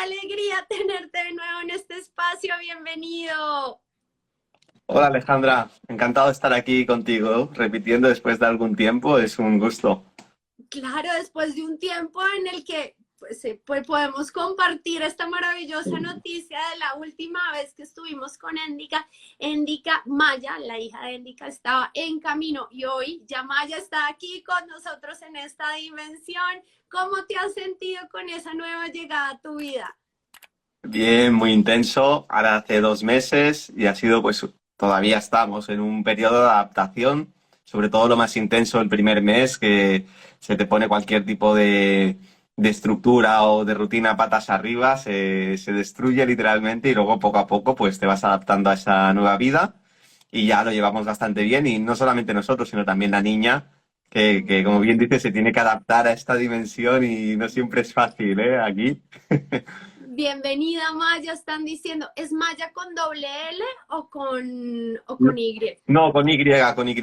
alegría tenerte de nuevo en este espacio. Bienvenido. Hola Alejandra, encantado de estar aquí contigo, repitiendo después de algún tiempo, es un gusto. Claro, después de un tiempo en el que pues podemos compartir esta maravillosa noticia de la última vez que estuvimos con Endika. Endika Maya, la hija de Endika, estaba en camino y hoy ya Maya está aquí con nosotros en esta dimensión. ¿Cómo te has sentido con esa nueva llegada a tu vida? Bien, muy intenso, ahora hace 2 meses y ha sido pues todavía estamos en un periodo de adaptación, sobre todo lo más intenso el primer mes, que se te pone cualquier tipo de estructura o de rutina patas arriba, se destruye literalmente y luego poco a poco pues te vas adaptando a esa nueva vida y ya lo llevamos bastante bien y no solamente nosotros, sino también la niña, que como bien dices se tiene que adaptar a esta dimensión y no siempre es fácil, ¿eh? Aquí. Bienvenida Maya, están diciendo, ¿es Maya con doble L o con Y? No, con Y, con Y.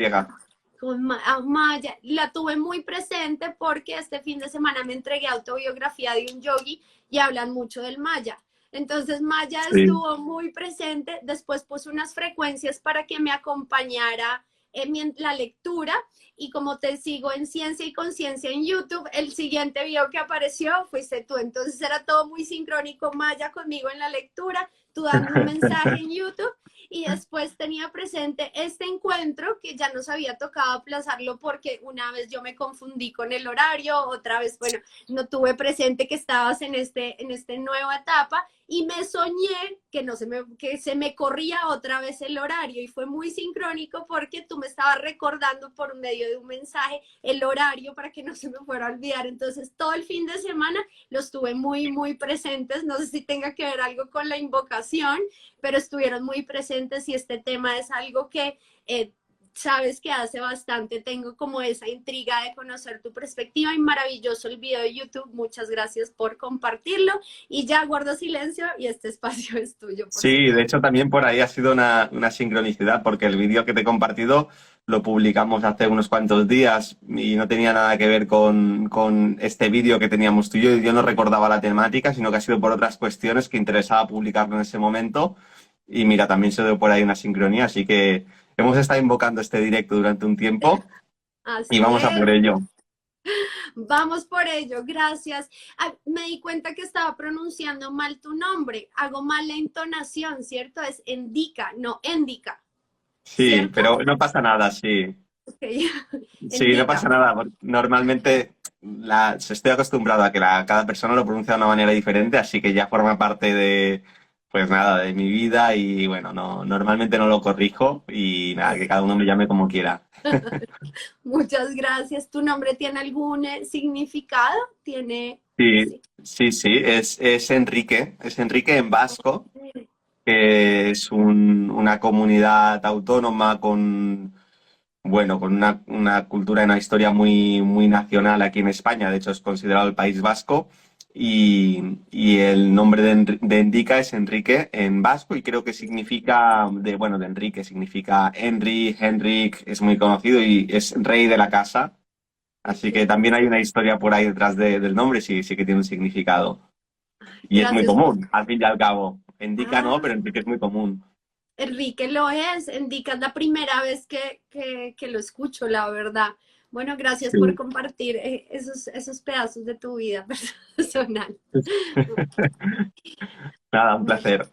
Maya, la tuve muy presente porque este fin de semana me entregué autobiografía de un yogi y hablan mucho del Maya. Entonces Maya Sí. estuvo muy presente, después puse unas frecuencias para que me acompañara en la lectura y como te sigo en Ciencia y Conciencia en YouTube, el siguiente video que apareció fuiste tú. Entonces era todo muy sincrónico, Maya conmigo en la lectura, tú dando un mensaje en YouTube y después tenía presente este encuentro que ya nos había tocado aplazarlo porque una vez yo me confundí con el horario, otra vez, bueno, no tuve presente que estabas en este nueva etapa y me soñé que se me corría otra vez el horario y fue muy sincrónico porque tú me estabas recordando por medio de un mensaje el horario para que no se me fuera a olvidar. Entonces todo el fin de semana los tuve muy, muy presentes. No sé si tenga que ver algo con la invocación, pero estuvieron muy presentes y este tema es algo que sabes que hace bastante tengo como esa intriga de conocer tu perspectiva y maravilloso el video de YouTube. Muchas gracias por compartirlo y ya guardo silencio y este espacio es tuyo por si Sí, de quieres. hecho también por ahí ha sido una sincronicidad, porque el vídeo que te he compartido lo publicamos hace unos cuantos días y no tenía nada que ver con este vídeo que teníamos tú y yo. Yo no recordaba la temática, sino que ha sido por otras cuestiones que interesaba publicarlo en ese momento. Y mira, también se dio por ahí una sincronía, así que hemos estado invocando este directo durante un tiempo y Así vamos a por es. ello. Vamos por ello, gracias. Ah, me di cuenta que estaba pronunciando mal tu nombre. Hago mal la entonación, ¿cierto? Es Endika, no Endika, Sí, ¿cierto? pero no pasa nada, sí. Ok, Sí, no Endika. pasa nada. Normalmente estoy acostumbrado a que cada persona lo pronuncia de una manera diferente, así que ya forma parte de, pues nada, de mi vida y bueno, no, normalmente no lo corrijo y nada, que cada uno me llame como quiera. Muchas gracias. ¿Tu nombre tiene algún significado? ¿Tiene? Sí, Sí. sí, sí, es Enrique en vasco, que es una comunidad autónoma con, bueno, con una cultura y una historia muy, muy nacional aquí en España. De hecho, es considerado el País Vasco. Y el nombre de Endica es Enrique en vasco y creo que significa, bueno, de Enrique significa Henry, Henrik, es muy conocido y es rey de la casa. Así que Ok. también hay una historia por ahí detrás del nombre, sí, sí que tiene un significado. Y es muy Gracias. común, al fin y al cabo. Endica no, Ah, pero Enrique es muy común. Enrique lo es. Enrique es la primera vez que lo escucho, la verdad. Bueno, gracias por Sí. compartir esos pedazos de tu vida personal. Nada, un placer.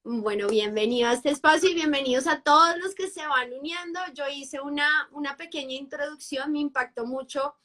Bueno, bienvenido a este espacio y bienvenidos a todos los que se van uniendo. Yo hice una pequeña introducción, me impactó mucho,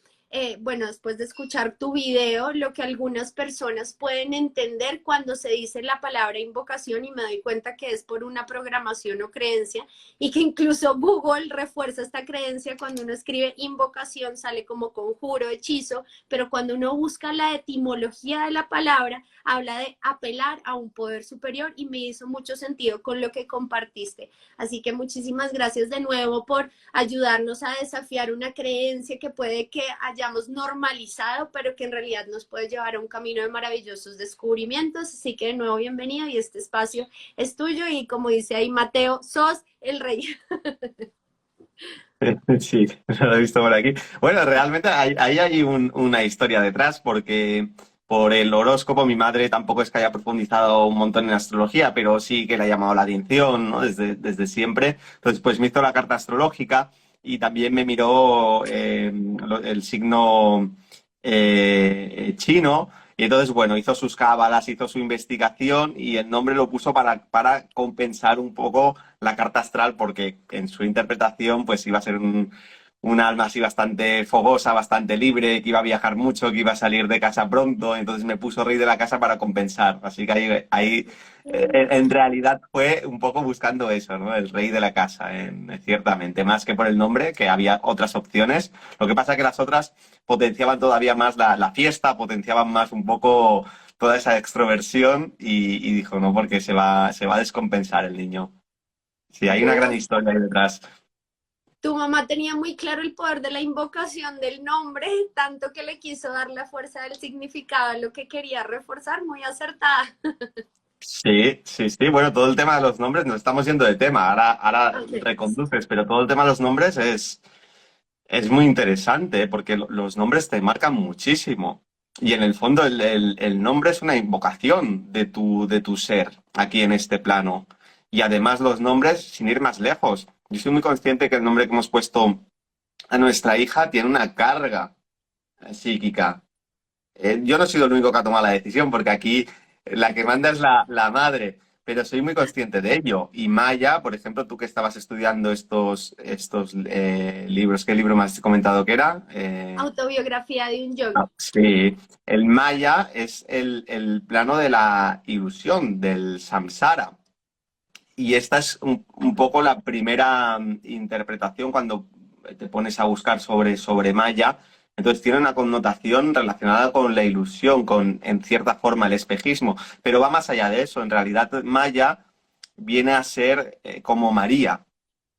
bueno, después de escuchar tu video, lo que algunas personas pueden entender cuando se dice la palabra invocación y me doy cuenta que es por una programación o creencia y que incluso Google refuerza esta creencia cuando uno escribe invocación, sale como conjuro, hechizo, pero cuando uno busca la etimología de la palabra, habla de apelar a un poder superior y me hizo mucho sentido con lo que compartiste. Así que muchísimas gracias de nuevo por ayudarnos a desafiar una creencia que puede que hayamos normalizado, pero que en realidad nos puede llevar a un camino de maravillosos descubrimientos. Así que de nuevo bienvenido y este espacio es tuyo y como dice ahí Mateo, sos el rey. Sí, lo he visto por aquí. Bueno, realmente ahí hay una historia detrás porque por el horóscopo. Mi madre tampoco es que haya profundizado un montón en astrología, pero sí que le ha llamado la atención, ¿no? Desde siempre. Entonces, pues me hizo la carta astrológica y también me miró el signo chino. Y entonces, bueno, hizo sus cábalas, hizo su investigación y el nombre lo puso para compensar un poco la carta astral, porque en su interpretación pues iba a ser un alma así bastante fogosa, bastante libre, que iba a viajar mucho, que iba a salir de casa pronto, entonces me puso rey de la casa para compensar. Así que en realidad fue un poco buscando eso, ¿no? El rey de la casa, ciertamente, más que por el nombre, que había otras opciones. Lo que pasa es que las otras potenciaban todavía más la fiesta, potenciaban más un poco toda esa extroversión y dijo, no, porque se va a descompensar el niño. Sí, hay una gran Uf, historia ahí detrás. tu mamá tenía muy claro el poder de la invocación del nombre, tanto que le quiso dar la fuerza del significado a lo que quería reforzar, muy acertada. Sí, sí, sí. Bueno, todo el tema de los nombres, nos estamos yendo de tema. Ahora Ok. reconduces, pero todo el tema de los nombres es muy interesante, ¿eh? Porque los nombres te marcan muchísimo. Y en el fondo el nombre es una invocación de tu ser aquí en este plano. Y además los nombres, sin ir más lejos. Yo soy muy consciente que el nombre que hemos puesto a nuestra hija tiene una carga psíquica. Yo no he sido el único que ha tomado la decisión, porque aquí la que manda es la madre, pero soy muy consciente de ello. Y Maya, por ejemplo, tú que estabas estudiando estos libros, ¿qué libro me has comentado que era? Autobiografía de un yogi. Sí, el Maya es el plano de la ilusión, del samsara. Y esta es un poco la primera interpretación cuando te pones a buscar sobre Maya. Entonces tiene una connotación relacionada con la ilusión, con, en cierta forma, el espejismo, pero va más allá de eso. En realidad, Maya viene a ser como María,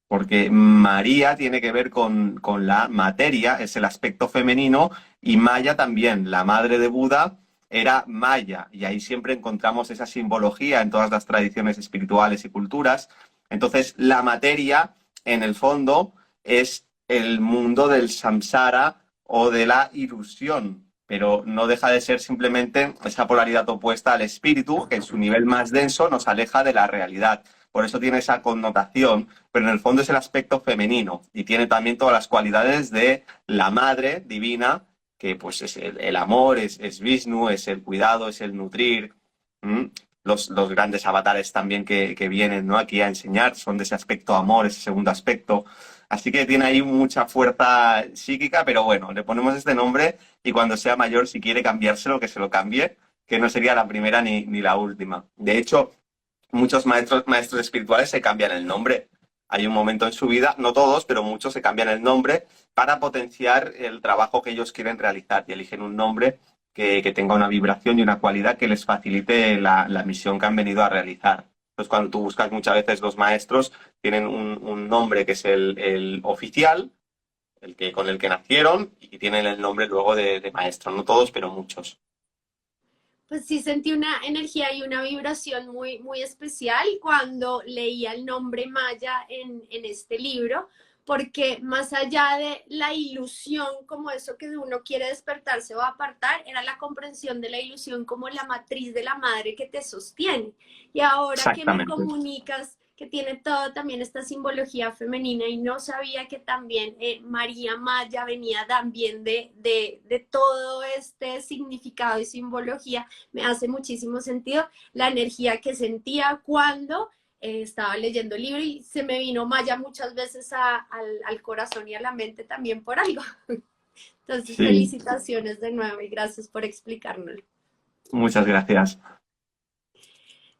porque María tiene que ver con la materia, es el aspecto femenino, y Maya también, la madre de Buda, era Maya, y ahí siempre encontramos esa simbología en todas las tradiciones espirituales y culturas. Entonces, la materia, en el fondo, es el mundo del samsara o de la ilusión, pero no deja de ser simplemente esa polaridad opuesta al espíritu, que en su nivel más denso nos aleja de la realidad. Por eso tiene esa connotación, pero en el fondo es el aspecto femenino y tiene también todas las cualidades de la madre divina, que pues es el amor, es Vishnu, es el cuidado, es el nutrir. ¿Mm? Los grandes avatares también que vienen, ¿no? Aquí a enseñar son de ese aspecto amor, ese segundo aspecto. Así que tiene ahí mucha fuerza psíquica, pero bueno, le ponemos este nombre y cuando sea mayor, si quiere cambiárselo, que se lo cambie, que no sería la primera ni la última. De hecho, muchos maestros espirituales se cambian el nombre. Hay un momento en su vida, no todos, pero muchos se cambian el nombre para potenciar el trabajo que ellos quieren realizar y eligen un nombre que tenga una vibración y una cualidad que les facilite la misión que han venido a realizar. Entonces, cuando tú buscas muchas veces los maestros, tienen un nombre que es el oficial, con el que nacieron, y tienen el nombre luego de maestro. No todos, pero muchos. Pues sí sentí una energía y una vibración muy, muy especial cuando leía el nombre Maya en este libro, porque más allá de la ilusión como eso que uno quiere despertarse o apartar, era la comprensión de la ilusión como la matriz de la madre que te sostiene. Y ahora que me Exactamente. comunicas que tiene todo también esta simbología femenina y no sabía que también María Maya venía también de todo este significado y simbología, me hace muchísimo sentido la energía que sentía cuando estaba leyendo el libro y se me vino Maya muchas veces al corazón y a la mente también por algo. Entonces, Sí, felicitaciones de nuevo y gracias por explicárnoslo. muchas gracias.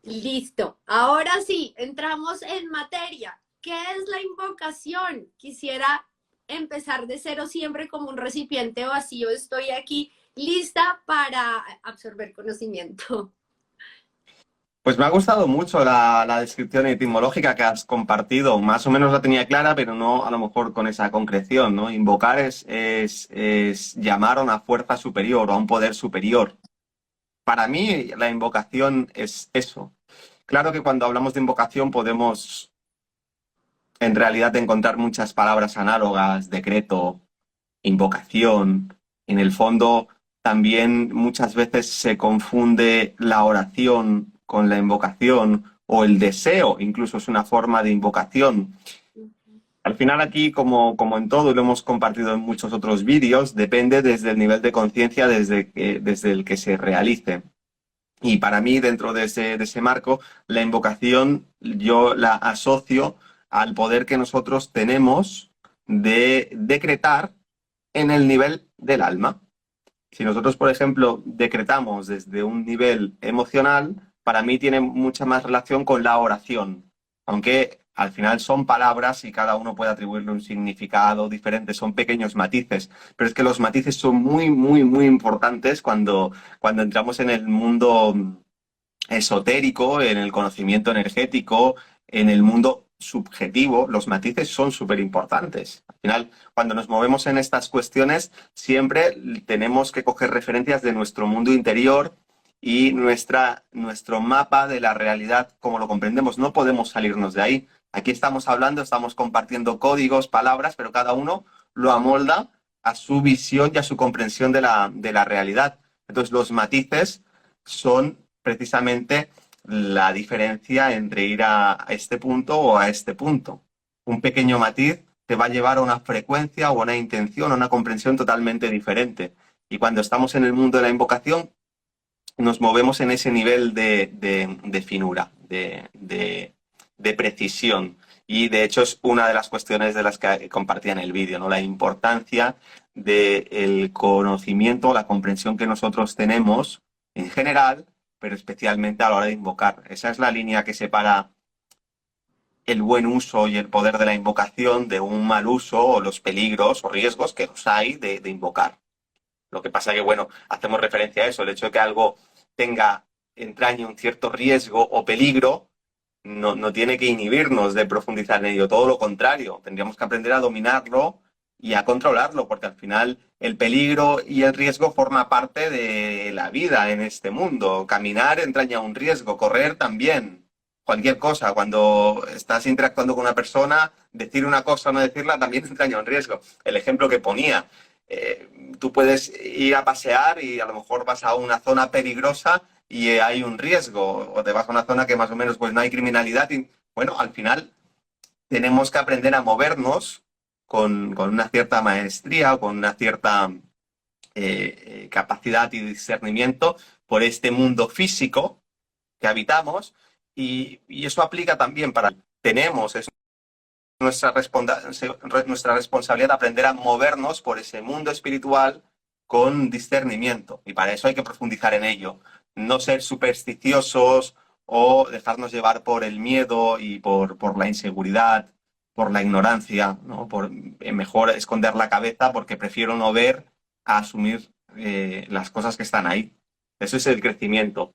Listo. Ahora sí, entramos en materia. ¿Qué es la invocación? Quisiera empezar de cero siempre como un recipiente vacío. Estoy aquí lista para absorber conocimiento. Pues me ha gustado mucho la descripción etimológica que has compartido. Más o menos la tenía clara, pero no a lo mejor con esa concreción, ¿no? Invocar es llamar a una fuerza superior o a un poder superior. Para mí, la invocación es eso. Claro que cuando hablamos de invocación podemos en realidad encontrar muchas palabras análogas, decreto, invocación. En el fondo, también muchas veces se confunde la oración con la invocación o el deseo, incluso es una forma de invocación. Al final aquí, como en todo, y lo hemos compartido en muchos otros vídeos, depende desde el nivel de conciencia desde el que se realice. Y para mí, dentro de ese marco, la invocación yo la asocio al poder que nosotros tenemos de decretar en el nivel del alma. Si nosotros, por ejemplo, decretamos desde un nivel emocional, para mí tiene mucha más relación con la oración, aunque al final son palabras y cada uno puede atribuirle un significado diferente, son pequeños matices, pero es que los matices son muy, muy, muy importantes cuando entramos en el mundo esotérico, en el conocimiento energético, en el mundo subjetivo. Los matices son súper importantes. Al final, cuando nos movemos en estas cuestiones, siempre tenemos que coger referencias de nuestro mundo interior y nuestro mapa de la realidad como lo comprendemos. No podemos salirnos de ahí. Aquí estamos hablando, estamos compartiendo códigos, palabras, pero cada uno lo amolda a su visión y a su comprensión de la realidad. Entonces, los matices son precisamente la diferencia entre ir a este punto o a este punto. Un pequeño matiz te va a llevar a una frecuencia o a una intención, a una comprensión totalmente diferente. Y cuando estamos en el mundo de la invocación, nos movemos en ese nivel de finura, de precisión. Y de hecho es una de las cuestiones de las que compartía en el vídeo, ¿no? La importancia del conocimiento, la comprensión que nosotros tenemos en general, pero especialmente a la hora de invocar. Esa es la línea que separa el buen uso y el poder de la invocación de un mal uso o los peligros o riesgos que los hay de invocar. Lo que pasa que, bueno, hacemos referencia a eso, el hecho de que algo entrañe un cierto riesgo o peligro no tiene que inhibirnos de profundizar en ello, todo lo contrario, tendríamos que aprender a dominarlo y a controlarlo, porque al final el peligro y el riesgo forma parte de la vida en este mundo. Caminar entraña un riesgo, correr también, cualquier cosa. Cuando estás interactuando con una persona, decir una cosa o no decirla también entraña un riesgo. El ejemplo que ponía, tú puedes ir a pasear y a lo mejor vas a una zona peligrosa y hay un riesgo, o te vas a una zona que más o menos pues no hay criminalidad. Y, bueno, al final tenemos que aprender a movernos con una cierta maestría o con una cierta capacidad y discernimiento por este mundo físico que habitamos y eso aplica también para... Tenemos, es nuestra responsabilidad aprender a movernos por ese mundo espiritual con discernimiento y para eso hay que profundizar en ello, no ser supersticiosos o dejarnos llevar por el miedo y por la inseguridad, por la ignorancia, ¿no? Mejor esconder la cabeza porque prefiero no ver a asumir las cosas que están ahí. Eso es el crecimiento.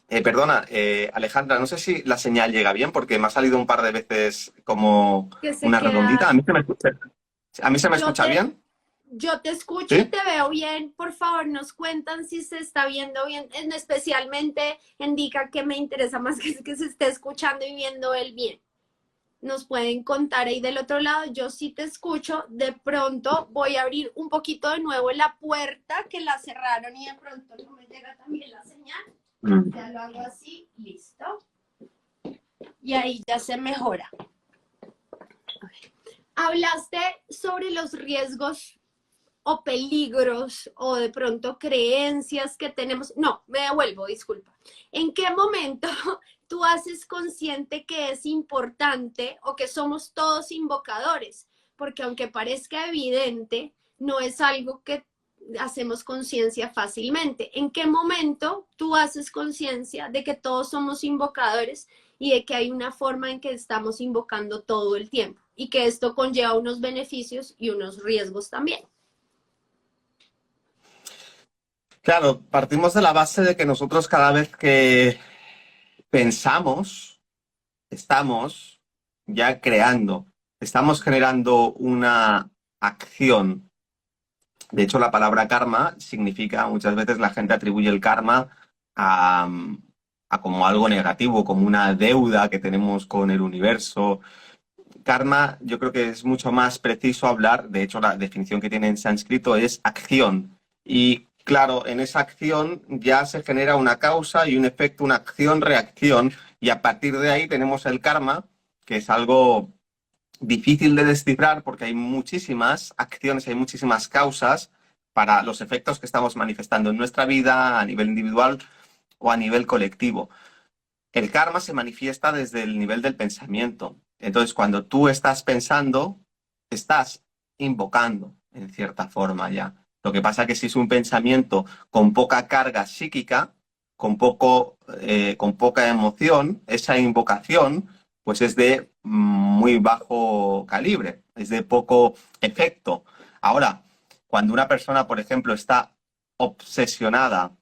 Perdona, Alejandra, no sé si la señal llega bien porque me ha salido un par de veces como Que se una redondita. queda. ¿A mí se me Yo escucha te, bien? yo te escucho y ¿Sí? te veo bien. Por favor, nos cuentan si se está viendo bien. Especialmente indica que me interesa más que se esté escuchando y viendo él bien. Nos pueden contar ahí del otro lado. Yo sí te escucho. De pronto voy a abrir un poquito de nuevo la puerta que la cerraron y de pronto no me llega también la señal. Ya lo hago así, listo. Y ahí ya se mejora. Hablaste sobre los riesgos o peligros o de pronto creencias que tenemos. No, me devuelvo, disculpa. ¿En qué momento tú haces consciente que es importante o que somos todos invocadores? Porque aunque parezca evidente, no es algo que hacemos conciencia fácilmente. ¿En qué momento tú haces conciencia de que todos somos invocadores y de que hay una forma en que estamos invocando todo el tiempo y que esto conlleva unos beneficios y unos riesgos también? Claro, partimos de la base de que nosotros cada vez que pensamos, estamos ya creando, estamos generando una acción. De hecho, la palabra karma significa, muchas veces la gente atribuye el karma a, como algo negativo, como una deuda que tenemos con el universo. Karma, yo creo que es mucho más preciso hablar, de hecho, la definición que tiene en sánscrito es acción. Y claro, en esa acción ya se genera una causa y un efecto, una acción-reacción, y a partir de ahí tenemos el karma, que es algo difícil de descifrar porque hay muchísimas acciones, hay muchísimas causas para los efectos que estamos manifestando en nuestra vida a nivel individual o a nivel colectivo. El karma se manifiesta desde el nivel del pensamiento. Entonces, cuando tú estás pensando, estás invocando en cierta forma ya. Lo que pasa es que si es un pensamiento con poca carga psíquica, con poca emoción, esa invocación pues es de muy bajo calibre, es de poco efecto. Ahora, cuando una persona, por ejemplo, está obsesionada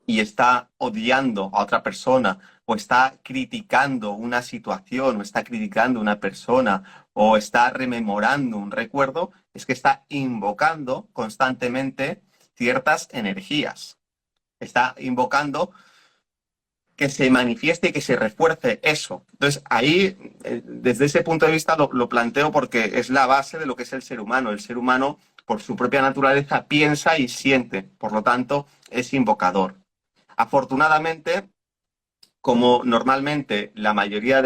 y está odiando a otra persona, o está criticando una situación, o está criticando una persona, o está rememorando un recuerdo, es que está invocando constantemente ciertas energías. Está invocando que se manifieste y que se refuerce eso. Entonces, ahí, desde ese punto de vista, lo planteo porque es la base de lo que es el ser humano. El ser humano, por su propia naturaleza, piensa y siente, por lo tanto, es invocador. Afortunadamente, como normalmente la mayoría,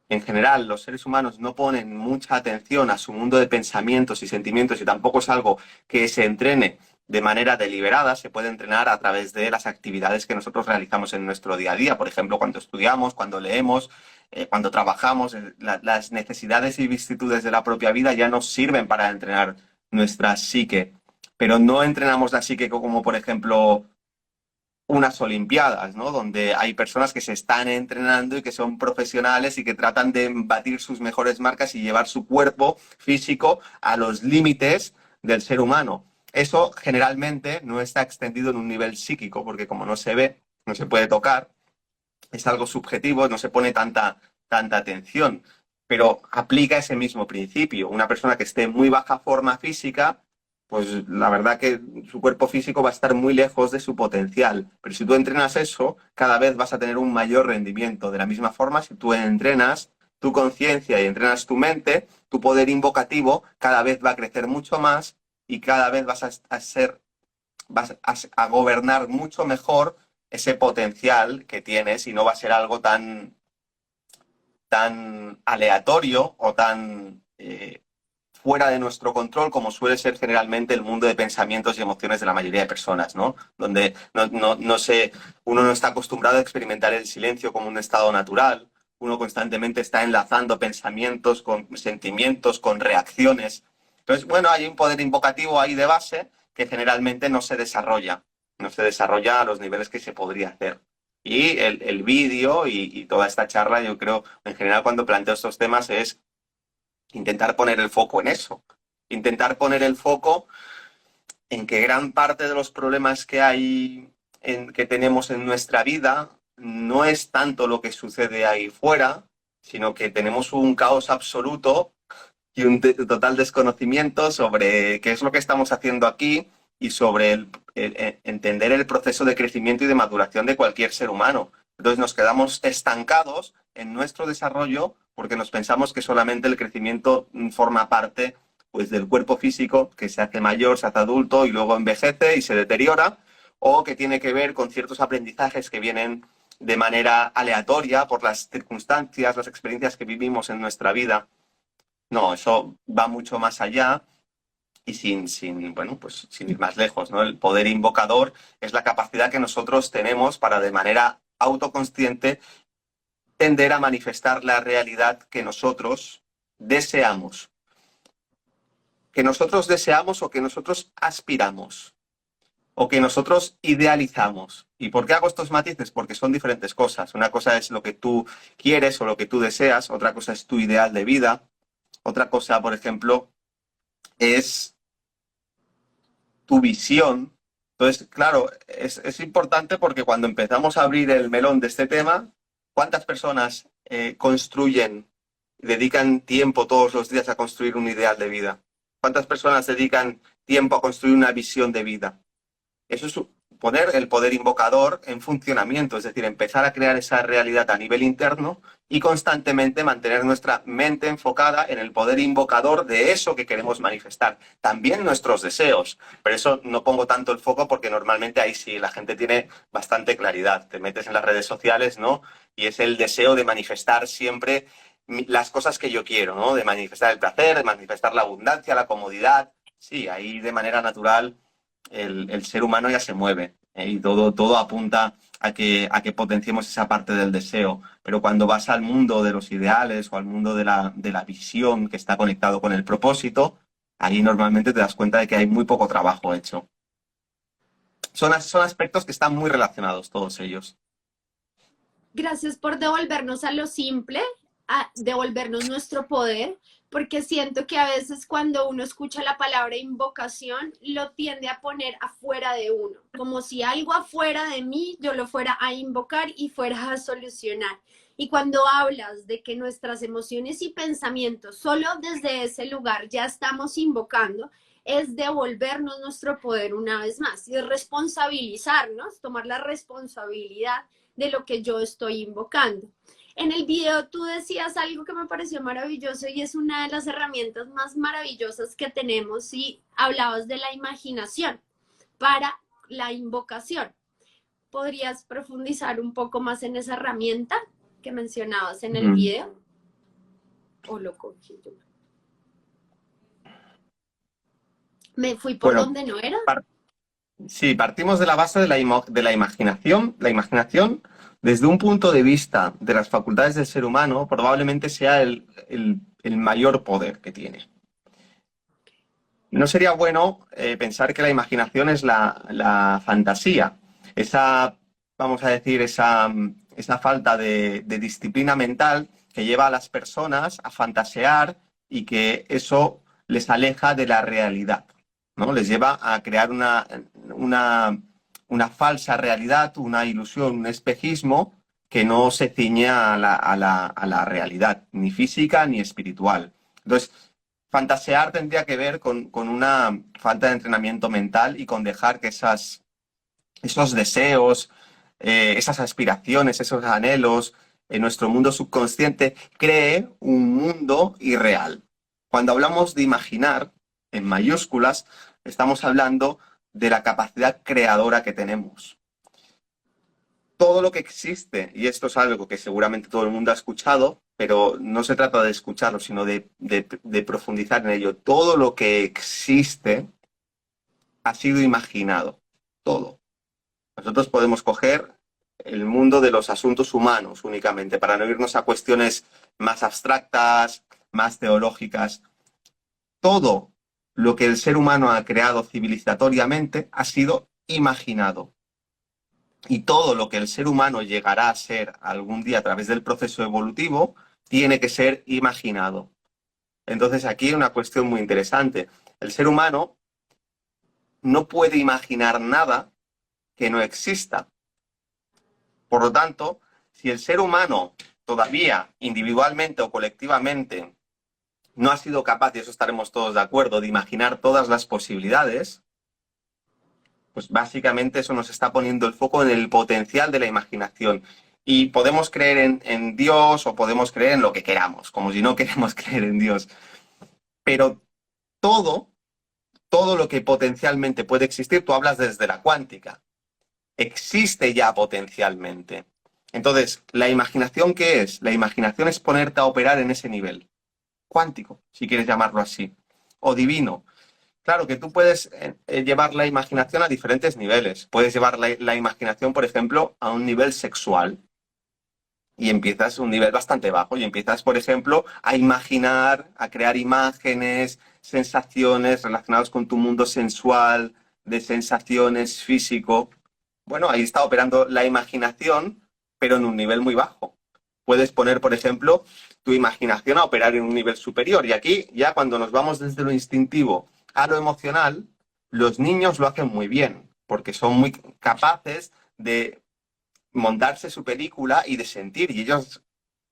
en general, los seres humanos no ponen mucha atención a su mundo de pensamientos y sentimientos y tampoco es algo que se entrene de manera deliberada, se puede entrenar a través de las actividades que nosotros realizamos en nuestro día a día, por ejemplo, cuando estudiamos, cuando leemos, cuando trabajamos, las necesidades y vicisitudes de la propia vida ya nos sirven para entrenar nuestra psique, pero no entrenamos la psique como, por ejemplo, unas olimpiadas, ¿no? Donde hay personas que se están entrenando y que son profesionales y que tratan de batir sus mejores marcas y llevar su cuerpo físico a los límites del ser humano. Eso generalmente no está extendido en un nivel psíquico, porque como no se ve, no se puede tocar, es algo subjetivo, no se pone tanta atención, pero aplica ese mismo principio. Una persona que esté en muy baja forma física, pues la verdad que su cuerpo físico va a estar muy lejos de su potencial. Pero si tú entrenas eso, cada vez vas a tener un mayor rendimiento. De la misma forma, si tú entrenas tu conciencia y entrenas tu mente, tu poder invocativo cada vez va a crecer mucho más y cada vez vas a gobernar mucho mejor ese potencial que tienes y no va a ser algo tan aleatorio o tan fuera de nuestro control como suele ser generalmente el mundo de pensamientos y emociones de la mayoría de personas, ¿no? Donde uno no está acostumbrado a experimentar el silencio como un estado natural, uno constantemente está enlazando pensamientos con sentimientos, con reacciones. Entonces, bueno, hay un poder invocativo ahí de base que generalmente no se desarrolla a los niveles que se podría hacer. Y el vídeo y toda esta charla, yo creo, en general, cuando planteo estos temas es intentar poner el foco en eso. Intentar poner el foco en que gran parte de los problemas que tenemos en nuestra vida no es tanto lo que sucede ahí fuera, sino que tenemos un caos absoluto y un total desconocimiento sobre qué es lo que estamos haciendo aquí y sobre entender el proceso de crecimiento y de maduración de cualquier ser humano. Entonces nos quedamos estancados en nuestro desarrollo porque nos pensamos que solamente el crecimiento forma parte pues, del cuerpo físico, que se hace mayor, se hace adulto y luego envejece y se deteriora, o que tiene que ver con ciertos aprendizajes que vienen de manera aleatoria por las circunstancias, las experiencias que vivimos en nuestra vida. No, eso va mucho más allá y bueno, pues sin ir más lejos, ¿no? El poder invocador es la capacidad que nosotros tenemos para de manera autoconsciente tender a manifestar la realidad que nosotros deseamos. Que nosotros deseamos o que nosotros aspiramos o que nosotros idealizamos. ¿Y por qué hago estos matices? Porque son diferentes cosas. Una cosa es lo que tú quieres o lo que tú deseas, otra cosa es tu ideal de vida, otra cosa, por ejemplo, es tu visión. Entonces, claro, es importante porque cuando empezamos a abrir el melón de este tema, ¿cuántas personas construyen, dedican tiempo todos los días a construir un ideal de vida? ¿Cuántas personas dedican tiempo a construir una visión de vida? Eso es poner el poder invocador en funcionamiento, es decir, empezar a crear esa realidad a nivel interno y constantemente mantener nuestra mente enfocada en el poder invocador de eso que queremos manifestar. También nuestros deseos, pero eso no pongo tanto el foco porque normalmente ahí sí la gente tiene bastante claridad. Te metes en las redes sociales, ¿no? Y es el deseo de manifestar siempre las cosas que yo quiero, ¿no? De manifestar el placer, de manifestar la abundancia, la comodidad. Sí, ahí de manera natural el ser humano ya se mueve, y todo apunta a que potenciemos esa parte del deseo. Pero cuando vas al mundo de los ideales o al mundo de la visión que está conectado con el propósito, ahí normalmente te das cuenta de que hay muy poco trabajo hecho. Son aspectos que están muy relacionados todos ellos. Gracias por devolvernos a lo simple, a devolvernos nuestro poder, porque siento que a veces cuando uno escucha la palabra invocación, lo tiende a poner afuera de uno, como si algo afuera de mí yo lo fuera a invocar y fuera a solucionar. Y cuando hablas de que nuestras emociones y pensamientos, solo desde ese lugar ya estamos invocando, es devolvernos nuestro poder una vez más y responsabilizarnos, tomar la responsabilidad de lo que yo estoy invocando. En el video tú decías algo que me pareció maravilloso y es una de las herramientas más maravillosas que tenemos y hablabas de la imaginación para la invocación. ¿Podrías profundizar un poco más en esa herramienta que mencionabas en el video? ¿O lo cogí yo? ¿Me fui por donde no era? Sí, partimos de la base de la imaginación. La imaginación, desde un punto de vista de las facultades del ser humano, probablemente sea el mayor poder que tiene. No sería bueno pensar que la imaginación es la fantasía, esa, vamos a decir, esa falta de disciplina mental que lleva a las personas a fantasear y que eso les aleja de la realidad, ¿no? Les lleva a crear una falsa realidad, una ilusión, un espejismo que no se ciñe a la realidad, ni física ni espiritual. Entonces, fantasear tendría que ver con una falta de entrenamiento mental y con dejar que esos deseos, esas aspiraciones, esos anhelos en nuestro mundo subconsciente cree un mundo irreal. Cuando hablamos de imaginar, en mayúsculas, estamos hablando de la capacidad creadora que tenemos. Todo lo que existe, y esto es algo que seguramente todo el mundo ha escuchado, pero no se trata de escucharlo, sino de profundizar en ello. Todo lo que existe ha sido imaginado. Todo. Nosotros podemos coger el mundo de los asuntos humanos únicamente, para no irnos a cuestiones más abstractas, más teológicas. Todo lo que el ser humano ha creado civilizatoriamente ha sido imaginado. Y todo lo que el ser humano llegará a ser algún día a través del proceso evolutivo tiene que ser imaginado. Entonces aquí hay una cuestión muy interesante. El ser humano no puede imaginar nada que no exista. Por lo tanto, si el ser humano todavía individualmente o colectivamente no ha sido capaz, y eso estaremos todos de acuerdo, de imaginar todas las posibilidades, pues básicamente eso nos está poniendo el foco en el potencial de la imaginación. Y podemos creer en Dios o podemos creer en lo que queramos, como si no queremos creer en Dios. Pero todo lo que potencialmente puede existir, tú hablas desde la cuántica, existe ya potencialmente. Entonces, ¿la imaginación qué es? La imaginación es ponerte a operar en ese nivel cuántico, si quieres llamarlo así, o divino. Claro que tú puedes llevar la imaginación a diferentes niveles. Puedes llevar la imaginación, por ejemplo, a un nivel sexual. Y empiezas a un nivel bastante bajo. Y empiezas, por ejemplo, a imaginar, a crear imágenes, sensaciones relacionadas con tu mundo sensual, de sensaciones físico. Bueno, ahí está operando la imaginación, pero en un nivel muy bajo. Puedes poner, por ejemplo, tu imaginación a operar en un nivel superior. Y aquí, ya cuando nos vamos desde lo instintivo a lo emocional, los niños lo hacen muy bien, porque son muy capaces de montarse su película y de sentir. Y ellos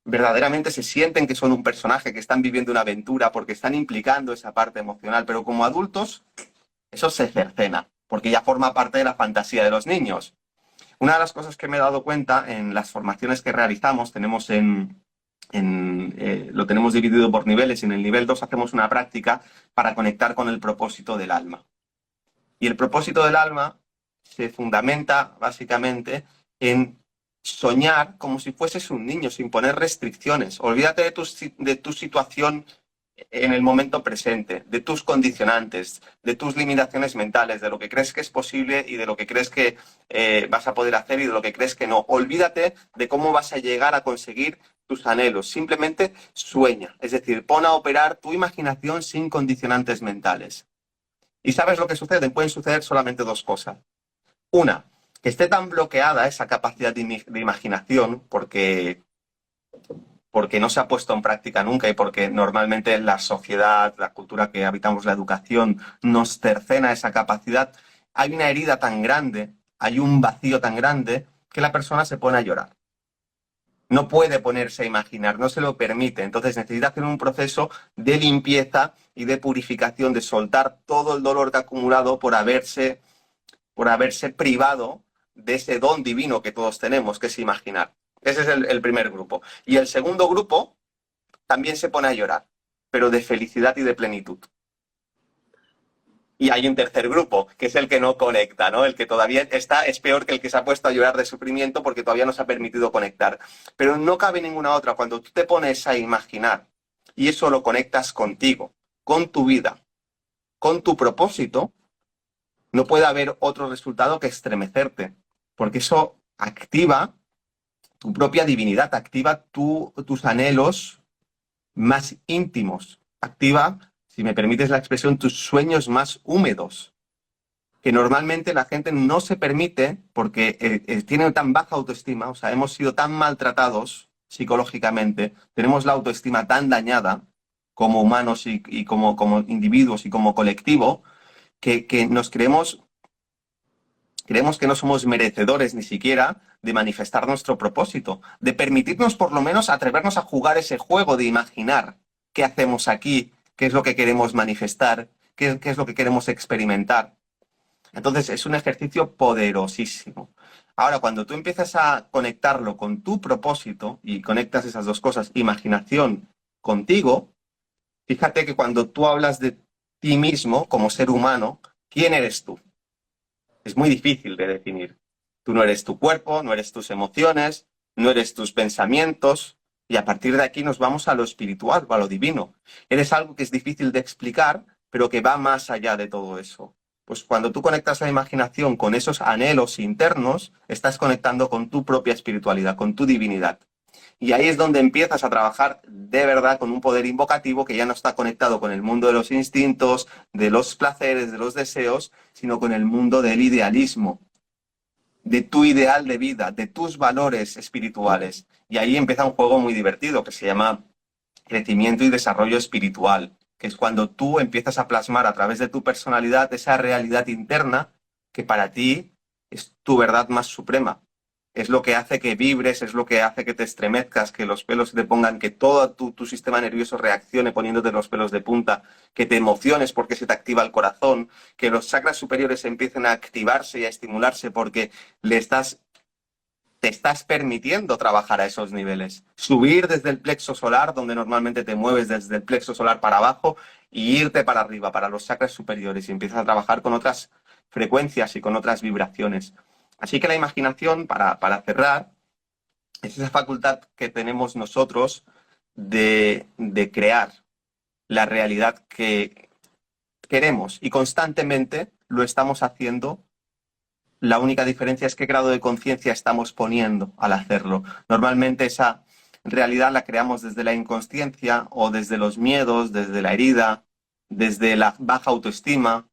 verdaderamente se sienten que son un personaje, que están viviendo una aventura, porque están implicando esa parte emocional. Pero como adultos, eso se cercena. porque ya forma parte de la fantasía de los niños. Una de las cosas que me he dado cuenta en las formaciones que realizamos, lo tenemos dividido por niveles, y en el nivel 2 hacemos una práctica para conectar con el propósito del alma. Y el propósito del alma se fundamenta básicamente en soñar como si fueses un niño, sin poner restricciones. Olvídate de tu situación en el momento presente, de tus condicionantes, de tus limitaciones mentales, de lo que crees que es posible y de lo que crees que vas a poder hacer y de lo que crees que no. Olvídate de cómo vas a llegar a conseguir tus anhelos. Simplemente sueña. Es decir, pon a operar tu imaginación sin condicionantes mentales. ¿Y sabes lo que sucede? Pueden suceder solamente dos cosas. Una, que esté tan bloqueada esa capacidad de imaginación porque no se ha puesto en práctica nunca y porque normalmente la sociedad, la cultura que habitamos, la educación, nos cercena esa capacidad. Hay una herida tan grande, hay un vacío tan grande que la persona se pone a llorar. No puede ponerse a imaginar, no se lo permite. Entonces necesita hacer un proceso de limpieza y de purificación, de soltar todo el dolor que ha acumulado por haberse privado de ese don divino que todos tenemos, que es imaginar. Ese es el primer grupo. Y el segundo grupo también se pone a llorar, pero de felicidad y de plenitud. Y hay un tercer grupo, que es el que no conecta, ¿no? El que todavía es peor que el que se ha puesto a llorar de sufrimiento porque todavía no se ha permitido conectar. Pero no cabe ninguna otra. Cuando tú te pones a imaginar y eso lo conectas contigo, con tu vida, con tu propósito, no puede haber otro resultado que estremecerte, porque eso activa tu propia divinidad, activa tus anhelos más íntimos, activa, si me permites la expresión, tus sueños más húmedos, que normalmente la gente no se permite porque tiene tan baja autoestima, o sea, hemos sido tan maltratados psicológicamente, tenemos la autoestima tan dañada como humanos y como individuos y como colectivo, que nos creemos que no somos merecedores ni siquiera de manifestar nuestro propósito, de permitirnos por lo menos atrevernos a jugar ese juego de imaginar qué hacemos aquí, qué es lo que queremos manifestar, qué es lo que queremos experimentar. Entonces es un ejercicio poderosísimo. Ahora, cuando tú empiezas a conectarlo con tu propósito y conectas esas dos cosas, imaginación contigo, fíjate que cuando tú hablas de ti mismo como ser humano, ¿quién eres tú? Es muy difícil de definir. Tú no eres tu cuerpo, no eres tus emociones, no eres tus pensamientos, y a partir de aquí nos vamos a lo espiritual o a lo divino. Eres algo que es difícil de explicar, pero que va más allá de todo eso. Pues cuando tú conectas la imaginación con esos anhelos internos, estás conectando con tu propia espiritualidad, con tu divinidad. Y ahí es donde empiezas a trabajar de verdad con un poder invocativo que ya no está conectado con el mundo de los instintos, de los placeres, de los deseos, sino con el mundo del idealismo, de tu ideal de vida, de tus valores espirituales. Y ahí empieza un juego muy divertido que se llama crecimiento y desarrollo espiritual, que es cuando tú empiezas a plasmar a través de tu personalidad esa realidad interna que para ti es tu verdad más suprema. Es lo que hace que vibres, es lo que hace que te estremezcas, que los pelos se te pongan, que todo tu sistema nervioso reaccione poniéndote los pelos de punta, que te emociones porque se te activa el corazón, que los chakras superiores empiecen a activarse y a estimularse porque te estás permitiendo trabajar a esos niveles. Subir desde el plexo solar, donde normalmente te mueves desde el plexo solar para abajo, y irte para arriba, para los chakras superiores, y empiezas a trabajar con otras frecuencias y con otras vibraciones. Así que la imaginación, para cerrar, es esa facultad que tenemos nosotros de crear la realidad que queremos, y constantemente lo estamos haciendo. La única diferencia es qué grado de conciencia estamos poniendo al hacerlo. Normalmente esa realidad la creamos desde la inconsciencia o desde los miedos, desde la herida, desde la baja autoestima.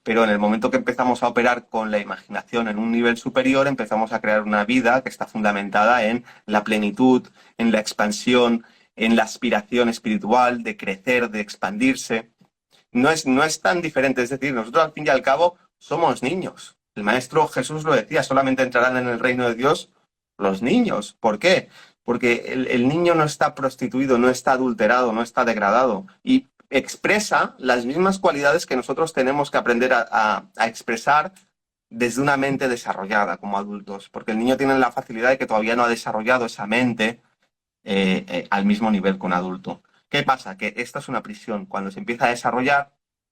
Pero en el momento que empezamos a operar con la imaginación en un nivel superior, empezamos a crear una vida que está fundamentada en la plenitud, en la expansión, en la aspiración espiritual, de crecer, de expandirse. No es tan diferente, es decir, nosotros al fin y al cabo somos niños. El Maestro Jesús lo decía, solamente entrarán en el reino de Dios los niños. ¿Por qué? Porque el niño no está prostituido, no está adulterado, no está degradado. Y expresa las mismas cualidades que nosotros tenemos que aprender a expresar desde una mente desarrollada como adultos, porque el niño tiene la facilidad de que todavía no ha desarrollado esa mente al mismo nivel que un adulto. ¿Qué pasa? Que esta es una prisión. Cuando se empieza a desarrollar,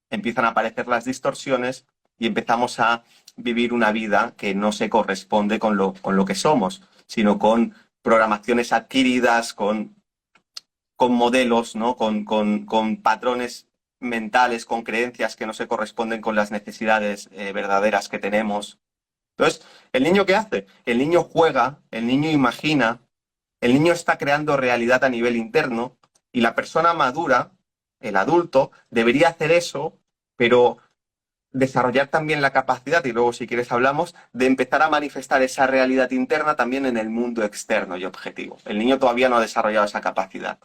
empiezan a aparecer las distorsiones y empezamos a vivir una vida que no se corresponde con lo que somos, sino con programaciones adquiridas, con modelos, ¿no? Con patrones mentales, con creencias que no se corresponden con las necesidades verdaderas que tenemos. Entonces, ¿el niño qué hace? El niño juega, el niño imagina, el niño está creando realidad a nivel interno y la persona madura, el adulto, debería hacer eso, pero desarrollar también la capacidad, y luego si quieres hablamos, de empezar a manifestar esa realidad interna también en el mundo externo y objetivo. El niño todavía no ha desarrollado esa capacidad.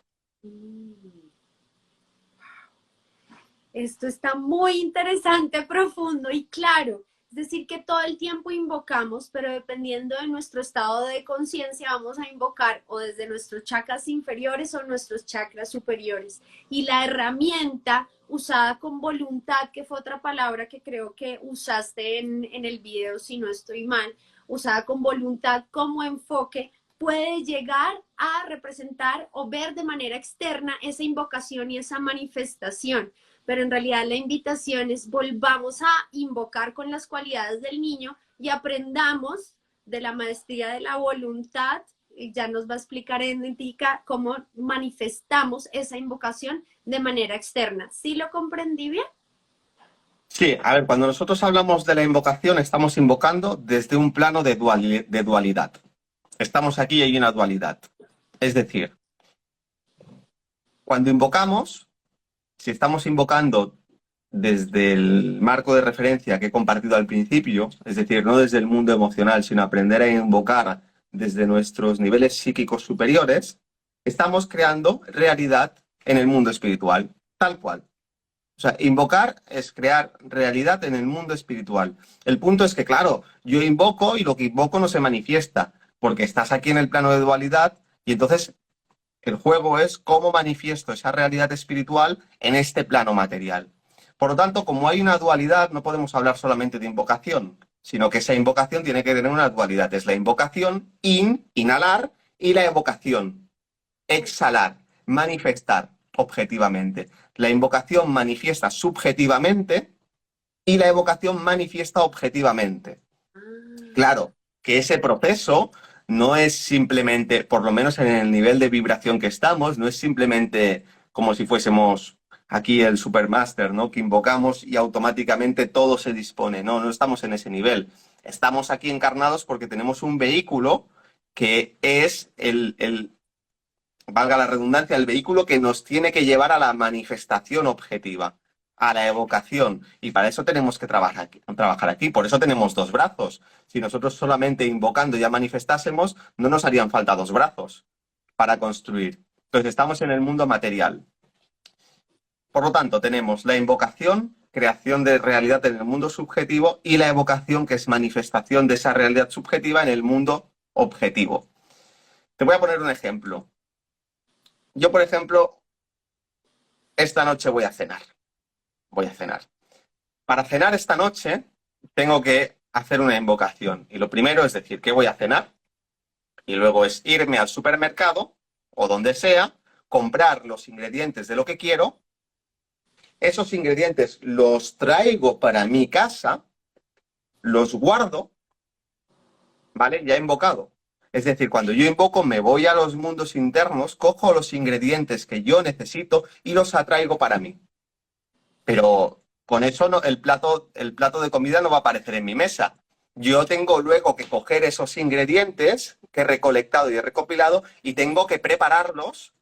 Esto está muy interesante, profundo y claro. Es decir, que todo el tiempo invocamos, pero dependiendo de nuestro estado de conciencia vamos a invocar o desde nuestros chakras inferiores o nuestros chakras superiores. Y la herramienta usada con voluntad, que fue otra palabra que creo que usaste en el video, si no estoy mal, usada con voluntad como enfoque, puede llegar a representar o ver de manera externa esa invocación y esa manifestación. Pero en realidad la invitación es volvamos a invocar con las cualidades del niño y aprendamos de la maestría de la voluntad, y ya nos va a explicar Enrica cómo manifestamos esa invocación de manera externa. ¿Sí lo comprendí bien? Sí, a ver, cuando nosotros hablamos de la invocación, estamos invocando desde un plano de dualidad. Estamos aquí y hay una dualidad. Es decir, cuando invocamos, si estamos invocando desde el marco de referencia que he compartido al principio, es decir, no desde el mundo emocional, sino aprender a invocar desde nuestros niveles psíquicos superiores, estamos creando realidad en el mundo espiritual, tal cual. O sea, invocar es crear realidad en el mundo espiritual. El punto es que, claro, yo invoco y lo que invoco no se manifiesta, porque estás aquí en el plano de dualidad y entonces el juego es cómo manifiesto esa realidad espiritual en este plano material. Por lo tanto, como hay una dualidad, no podemos hablar solamente de invocación, sino que esa invocación tiene que tener una dualidad. Es la invocación, inhalar, y la evocación, exhalar, manifestar objetivamente. La invocación manifiesta subjetivamente y la evocación manifiesta objetivamente. Claro, que ese proceso no es simplemente, por lo menos en el nivel de vibración que estamos, no es simplemente como si fuésemos aquí el Supermaster, ¿no? Que invocamos y automáticamente todo se dispone. No, no estamos en ese nivel. Estamos aquí encarnados porque tenemos un vehículo que es valga la redundancia, el vehículo que nos tiene que llevar a la manifestación objetiva, a la evocación. Y para eso tenemos que trabajar aquí. Por eso tenemos dos brazos. Si nosotros solamente invocando ya manifestásemos, no nos harían falta dos brazos para construir. Entonces estamos en el mundo material. Por lo tanto, tenemos la invocación, creación de realidad en el mundo subjetivo, y la evocación, que es manifestación de esa realidad subjetiva en el mundo objetivo. Te voy a poner un ejemplo. Yo, por ejemplo, esta noche voy a cenar. Para cenar esta noche tengo que hacer una invocación. Y lo primero es decir que voy a cenar. Y luego es irme al supermercado o donde sea, comprar los ingredientes de lo que quiero. Esos ingredientes los traigo para mi casa, los guardo, ¿vale? Ya he invocado. Es decir, cuando yo invoco, me voy a los mundos internos, cojo los ingredientes que yo necesito y los atraigo para mí. Pero con eso no, el plato de comida no va a aparecer en mi mesa. Yo tengo luego que coger esos ingredientes que he recolectado y he recopilado y tengo que prepararlos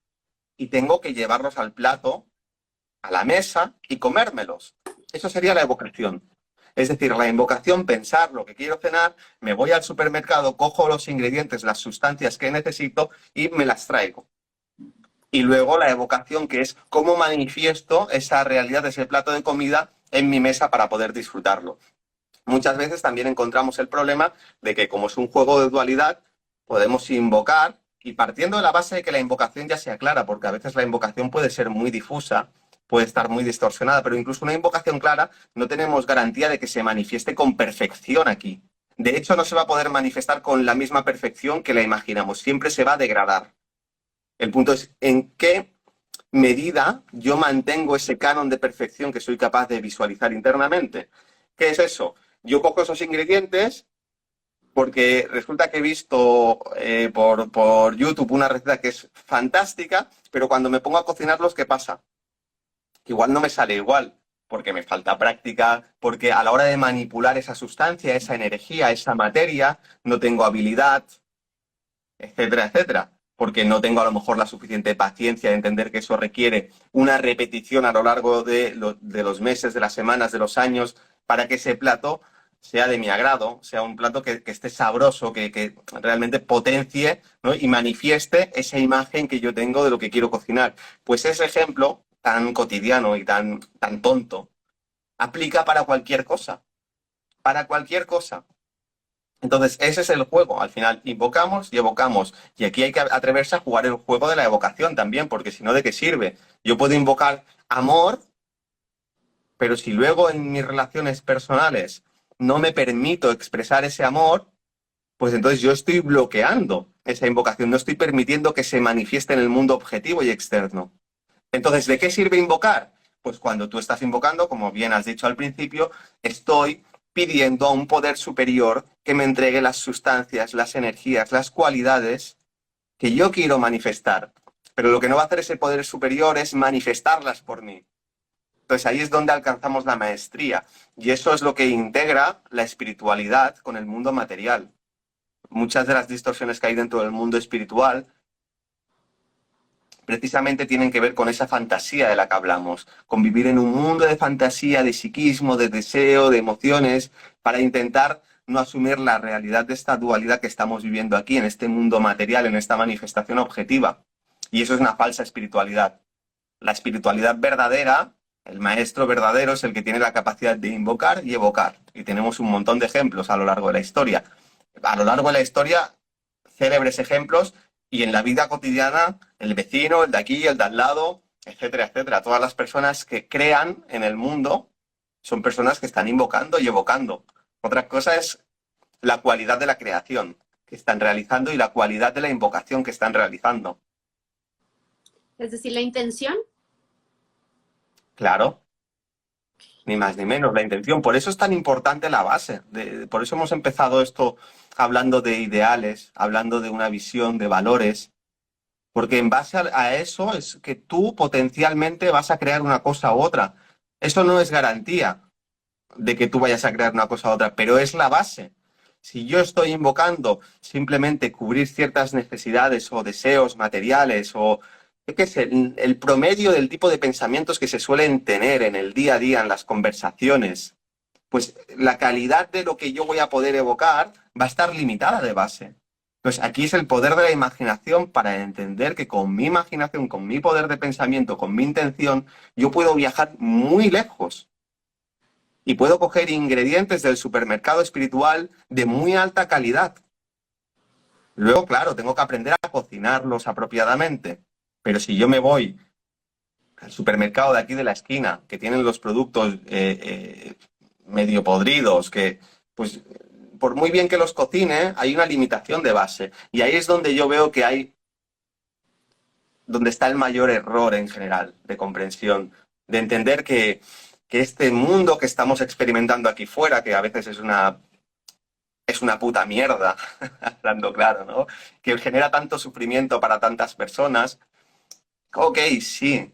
y tengo que llevarlos al plato, a la mesa y comérmelos. Eso sería la evocación. Es decir, la invocación, pensar lo que quiero cenar, me voy al supermercado, cojo los ingredientes, las sustancias que necesito y me las traigo. Y luego la evocación, que es cómo manifiesto esa realidad de ese plato de comida en mi mesa para poder disfrutarlo. Muchas veces también encontramos el problema de que, como es un juego de dualidad, podemos invocar, y partiendo de la base de que la invocación ya sea clara, porque a veces la invocación puede ser muy difusa, puede estar muy distorsionada, pero incluso una invocación clara no tenemos garantía de que se manifieste con perfección aquí. De hecho, no se va a poder manifestar con la misma perfección que la imaginamos, siempre se va a degradar. El punto es en qué medida yo mantengo ese canon de perfección que soy capaz de visualizar internamente. ¿Qué es eso? Yo cojo esos ingredientes porque resulta que he visto por YouTube una receta que es fantástica, pero cuando me pongo a cocinarlos, ¿qué pasa? Igual no me sale igual, porque me falta práctica, porque a la hora de manipular esa sustancia, esa energía, esa materia, no tengo habilidad, etcétera, etcétera, porque no tengo a lo mejor la suficiente paciencia de entender que eso requiere una repetición a lo largo de los meses, de las semanas, de los años, para que ese plato sea de mi agrado, sea un plato que esté sabroso, que realmente potencie, ¿no? Y manifieste esa imagen que yo tengo de lo que quiero cocinar. Pues ese ejemplo tan cotidiano y tan tonto aplica para cualquier cosa, para cualquier cosa. Entonces, ese es el juego. Al final, invocamos y evocamos. Y aquí hay que atreverse a jugar el juego de la evocación también, porque si no, ¿de qué sirve? Yo puedo invocar amor, pero si luego en mis relaciones personales no me permito expresar ese amor, pues entonces yo estoy bloqueando esa invocación, no estoy permitiendo que se manifieste en el mundo objetivo y externo. Entonces, ¿de qué sirve invocar? Pues cuando tú estás invocando, como bien has dicho al principio, estoy pidiendo a un poder superior que me entregue las sustancias, las energías, las cualidades que yo quiero manifestar. Pero lo que no va a hacer ese poder superior es manifestarlas por mí. Entonces ahí es donde alcanzamos la maestría. Y eso es lo que integra la espiritualidad con el mundo material. Muchas de las distorsiones que hay dentro del mundo espiritual precisamente tienen que ver con esa fantasía de la que hablamos, con vivir en un mundo de fantasía, de psiquismo, de deseo, de emociones, para intentar no asumir la realidad de esta dualidad que estamos viviendo aquí, en este mundo material, en esta manifestación objetiva. Y eso es una falsa espiritualidad. La espiritualidad verdadera, el maestro verdadero, es el que tiene la capacidad de invocar y evocar. Y tenemos un montón de ejemplos a lo largo de la historia. A lo largo de la historia, célebres ejemplos, y en la vida cotidiana, el vecino, el de aquí, el de al lado, etcétera, etcétera. Todas las personas que crean en el mundo son personas que están invocando y evocando. Otra cosa es la cualidad de la creación que están realizando y la cualidad de la invocación que están realizando. Es decir, la intención. Claro, ni más ni menos, la intención. Por eso es tan importante la base. Por eso hemos empezado esto hablando de ideales, hablando de una visión, de valores. Porque en base a eso es que tú potencialmente vas a crear una cosa u otra. Eso no es garantía de que tú vayas a crear una cosa u otra, pero es la base. Si yo estoy invocando simplemente cubrir ciertas necesidades o deseos materiales o, yo qué sé, el promedio del tipo de pensamientos que se suelen tener en el día a día, en las conversaciones, pues la calidad de lo que yo voy a poder evocar va a estar limitada de base. Pues aquí es el poder de la imaginación para entender que con mi imaginación, con mi poder de pensamiento, con mi intención, yo puedo viajar muy lejos y puedo coger ingredientes del supermercado espiritual de muy alta calidad. Luego, claro, tengo que aprender a cocinarlos apropiadamente, pero si yo me voy al supermercado de aquí de la esquina, que tienen los productos medio podridos, que pues por muy bien que los cocine, hay una limitación de base. Y ahí es donde yo veo que donde está el mayor error en general de comprensión, de entender que este mundo que estamos experimentando aquí fuera, que a veces es una puta mierda, hablando claro, ¿no? Que genera tanto sufrimiento para tantas personas. Ok, sí,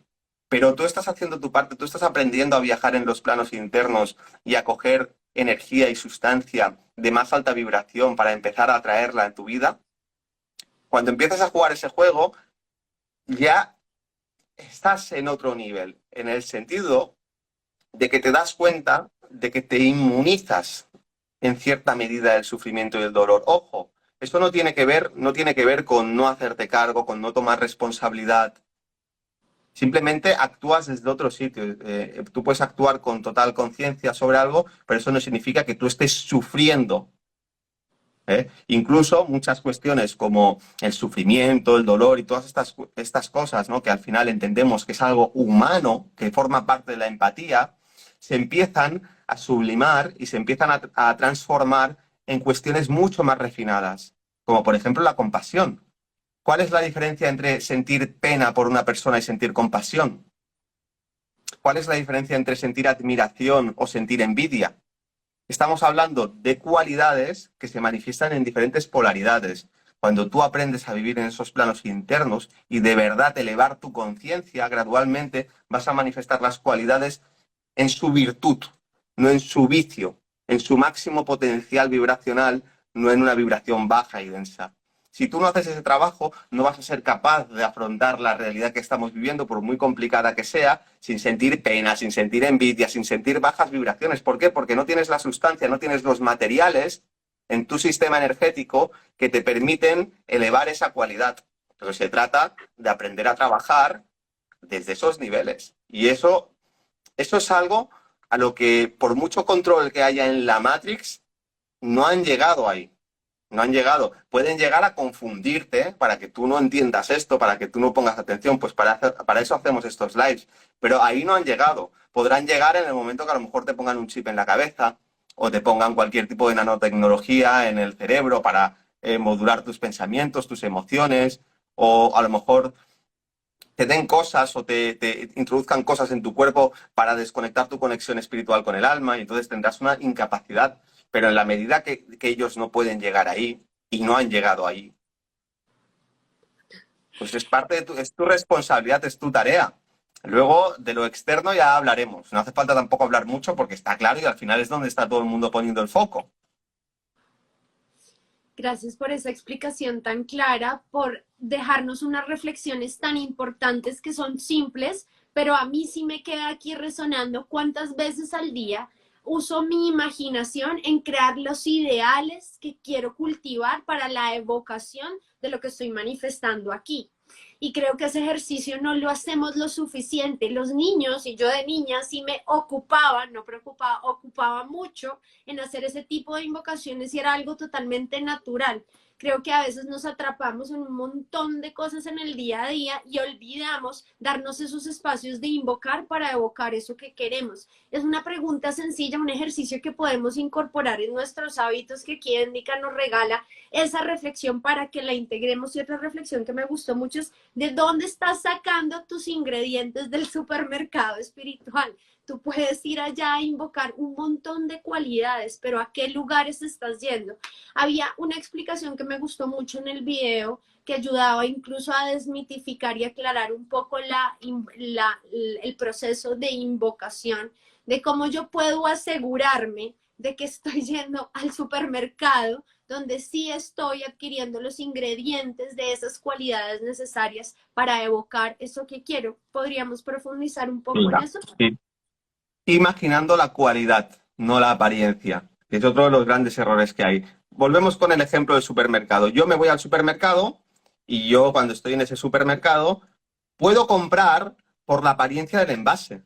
pero tú estás haciendo tu parte, tú estás aprendiendo a viajar en los planos internos y a coger energía y sustancia de más alta vibración para empezar a atraerla en tu vida. Cuando empiezas a jugar ese juego, ya estás en otro nivel, en el sentido de que te das cuenta de que te inmunizas en cierta medida del sufrimiento y el dolor. Ojo, eso no tiene que ver con no hacerte cargo, con no tomar responsabilidad. Simplemente actúas desde otro sitio. Tú puedes actuar con total conciencia sobre algo, pero eso no significa que tú estés sufriendo ¿eh? Incluso muchas cuestiones como el sufrimiento, el dolor y todas estas cosas, ¿no? Que al final entendemos que es algo humano, que forma parte de la empatía, se empiezan a sublimar y se empiezan a transformar en cuestiones mucho más refinadas, como por ejemplo la compasión. ¿Cuál es la diferencia entre sentir pena por una persona y sentir compasión? ¿Cuál es la diferencia entre sentir admiración o sentir envidia? Estamos hablando de cualidades que se manifiestan en diferentes polaridades. Cuando tú aprendes a vivir en esos planos internos y de verdad elevar tu conciencia gradualmente, vas a manifestar las cualidades en su virtud, no en su vicio, en su máximo potencial vibracional, no en una vibración baja y densa. Si tú no haces ese trabajo, no vas a ser capaz de afrontar la realidad que estamos viviendo, por muy complicada que sea, sin sentir pena, sin sentir envidia, sin sentir bajas vibraciones. ¿Por qué? Porque no tienes la sustancia, no tienes los materiales en tu sistema energético que te permiten elevar esa cualidad. Pero se trata de aprender a trabajar desde esos niveles. Y eso es algo a lo que, por mucho control que haya en la Matrix, no han llegado ahí. No han llegado. Pueden llegar a confundirte para que tú no entiendas esto, para que tú no pongas atención. Pues para eso hacemos estos lives. Pero ahí no han llegado. Podrán llegar en el momento que a lo mejor te pongan un chip en la cabeza o te pongan cualquier tipo de nanotecnología en el cerebro para modular tus pensamientos, tus emociones, o a lo mejor te den cosas o te introduzcan cosas en tu cuerpo para desconectar tu conexión espiritual con el alma, y entonces tendrás una incapacidad. Pero en la medida que ellos no pueden llegar ahí y no han llegado ahí, pues es parte de es tu responsabilidad, es tu tarea. Luego, de lo externo ya hablaremos. No hace falta tampoco hablar mucho porque está claro y al final es donde está todo el mundo poniendo el foco. Gracias por esa explicación tan clara, por dejarnos unas reflexiones tan importantes que son simples, pero a mí sí me queda aquí resonando cuántas veces al día uso mi imaginación en crear los ideales que quiero cultivar para la evocación de lo que estoy manifestando aquí. Y creo que ese ejercicio no lo hacemos lo suficiente. Los niños, y yo de niña sí me ocupaba, no preocupaba, ocupaba mucho en hacer ese tipo de invocaciones y era algo totalmente natural. Creo que a veces nos atrapamos en un montón de cosas en el día a día y olvidamos darnos esos espacios de invocar para evocar eso que queremos. Es una pregunta sencilla, un ejercicio que podemos incorporar en nuestros hábitos que aquí Indica nos regala esa reflexión para que la integremos. Y otra reflexión que me gustó mucho es de dónde estás sacando tus ingredientes del supermercado espiritual. Tú puedes ir allá a invocar un montón de cualidades, pero ¿a qué lugares estás yendo? Había una explicación que me gustó mucho en el video que ayudaba incluso a desmitificar y aclarar un poco el proceso de invocación, de cómo yo puedo asegurarme de que estoy yendo al supermercado donde sí estoy adquiriendo los ingredientes de esas cualidades necesarias para evocar eso que quiero. ¿Podríamos profundizar un poco en eso? Sí. Imaginando la cualidad, no la apariencia, que es otro de los grandes errores que hay. Volvemos con el ejemplo del supermercado. Yo me voy al supermercado y yo, cuando estoy en ese supermercado, puedo comprar por la apariencia del envase.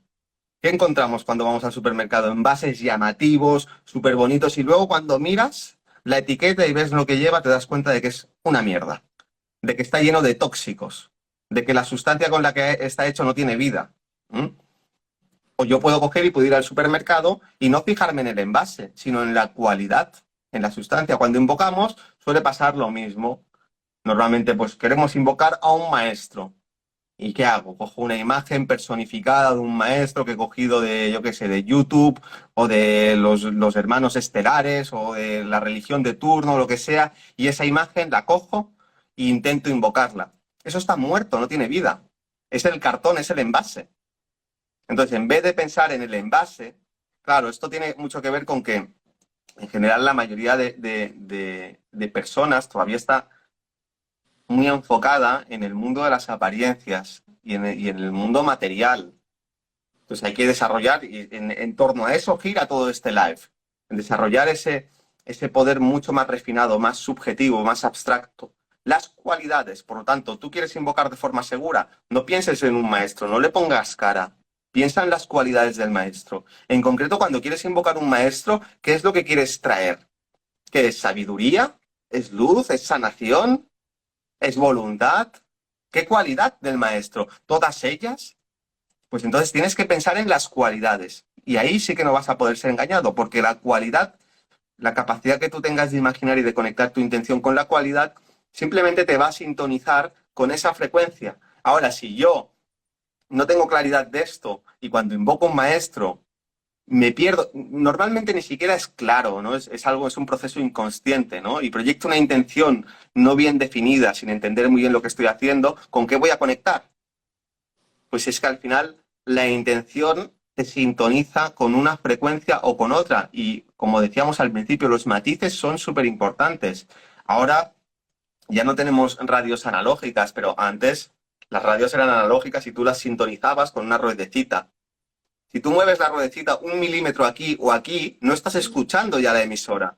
¿Qué encontramos cuando vamos al supermercado? Envases llamativos, súper bonitos, y luego cuando miras la etiqueta y ves lo que lleva, te das cuenta de que es una mierda, de que está lleno de tóxicos, de que la sustancia con la que está hecho no tiene vida. O yo puedo coger y puedo ir al supermercado y no fijarme en el envase, sino en la cualidad, en la sustancia. Cuando invocamos suele pasar lo mismo. Normalmente pues queremos invocar a un maestro. ¿Y qué hago? Cojo una imagen personificada de un maestro que he cogido de, yo qué sé, de YouTube o de los hermanos estelares o de la religión de turno o lo que sea, y esa imagen la cojo e intento invocarla. Eso está muerto, no tiene vida. Es el cartón, es el envase. Entonces, en vez de pensar en el envase, claro, esto tiene mucho que ver con que, en general, la mayoría de personas todavía está muy enfocada en el mundo de las apariencias y en el mundo material. Entonces hay que desarrollar, y en torno a eso gira todo este live, en desarrollar ese poder mucho más refinado, más subjetivo, más abstracto. Las cualidades, por lo tanto, tú quieres invocar de forma segura, no pienses en un maestro, no le pongas cara. Piensa en las cualidades del maestro. En concreto, cuando quieres invocar un maestro, ¿qué es lo que quieres traer? ¿Qué es sabiduría? ¿Es luz? ¿Es sanación? ¿Es voluntad? ¿Qué cualidad del maestro? ¿Todas ellas? Pues entonces tienes que pensar en las cualidades. Y ahí sí que no vas a poder ser engañado, porque la cualidad, la capacidad que tú tengas de imaginar y de conectar tu intención con la cualidad, simplemente te va a sintonizar con esa frecuencia. Ahora, si yo no tengo claridad de esto y cuando invoco a un maestro me pierdo, normalmente ni siquiera es claro, ¿no? Es algo, es un proceso inconsciente, ¿no? Y proyecto una intención no bien definida, sin entender muy bien lo que estoy haciendo, ¿con qué voy a conectar? Pues es que al final la intención te sintoniza con una frecuencia o con otra. Y como decíamos al principio, los matices son súper importantes. Ahora ya no tenemos radios analógicas, pero antes las radios eran analógicas y tú las sintonizabas con una ruedecita. Si tú mueves la ruedecita 1 milímetro aquí o aquí, no estás escuchando ya la emisora.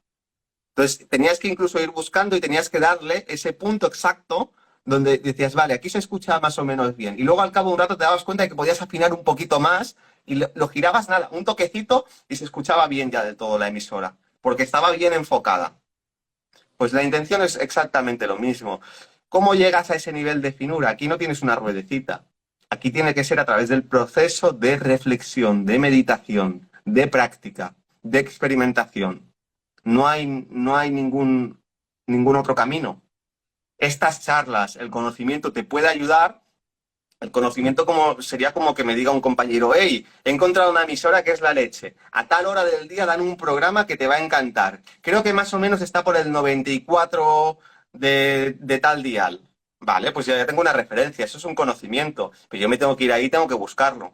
Entonces, tenías que incluso ir buscando y tenías que darle ese punto exacto donde decías, vale, aquí se escucha más o menos bien. Y luego al cabo de un rato te dabas cuenta de que podías afinar un poquito más y lo girabas nada, un toquecito y se escuchaba bien ya del todo la emisora, porque estaba bien enfocada. Pues la intención es exactamente lo mismo. ¿Cómo llegas a ese nivel de finura? Aquí no tienes una ruedecita. Aquí tiene que ser a través del proceso de reflexión, de meditación, de práctica, de experimentación. No hay ningún otro camino. Estas charlas, el conocimiento te puede ayudar. El conocimiento sería como que me diga un compañero, hey, he encontrado una emisora que es la leche. A tal hora del día dan un programa que te va a encantar. Creo que más o menos está por el 94 de tal dial. Vale, pues ya tengo una referencia, eso es un conocimiento. Pero yo me tengo que ir ahí, tengo que buscarlo.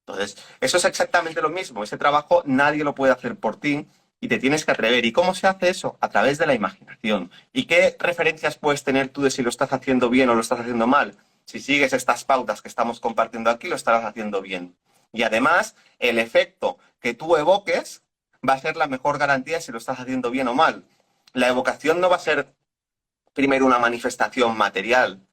Entonces, eso es exactamente lo mismo. Ese trabajo nadie lo puede hacer por ti y te tienes que atrever. ¿Y cómo se hace eso? A través de la imaginación. ¿Y qué referencias puedes tener tú de si lo estás haciendo bien o lo estás haciendo mal? Si sigues estas pautas que estamos compartiendo aquí, lo estarás haciendo bien. Y además, el efecto que tú evoques va a ser la mejor garantía si lo estás haciendo bien o mal. La evocación no va a ser primero una manifestación material.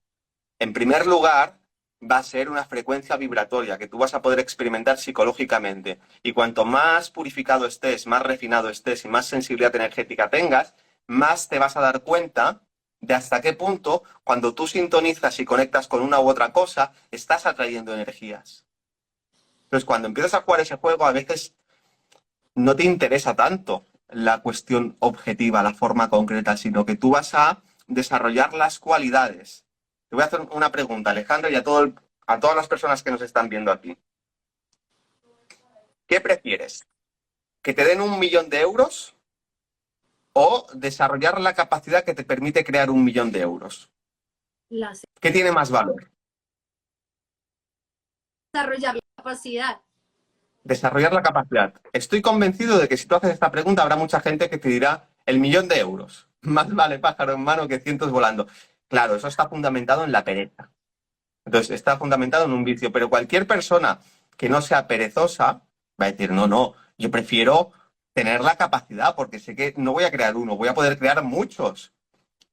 En primer lugar, va a ser una frecuencia vibratoria que tú vas a poder experimentar psicológicamente. Y cuanto más purificado estés, más refinado estés y más sensibilidad energética tengas, más te vas a dar cuenta de hasta qué punto, cuando tú sintonizas y conectas con una u otra cosa, estás atrayendo energías. Entonces, cuando empiezas a jugar ese juego, a veces no te interesa tanto la cuestión objetiva, la forma concreta, sino que tú vas a desarrollar las cualidades. Te voy a hacer una pregunta, Alejandro, y a todas las personas que nos están viendo aquí. ¿Qué prefieres? ¿Que te den 1 millón de euros o desarrollar la capacidad que te permite crear 1 millón de euros? La, ¿Qué tiene más valor? desarrollar la capacidad. Desarrollar la capacidad. Estoy convencido de que si tú haces esta pregunta habrá mucha gente que te dirá el 1 millón de euros. Más vale pájaro en mano que cientos volando. Claro, eso está fundamentado en la pereza. Entonces, está fundamentado en un vicio. Pero cualquier persona que no sea perezosa va a decir, no, no, yo prefiero tener la capacidad porque sé que no voy a crear uno, voy a poder crear muchos.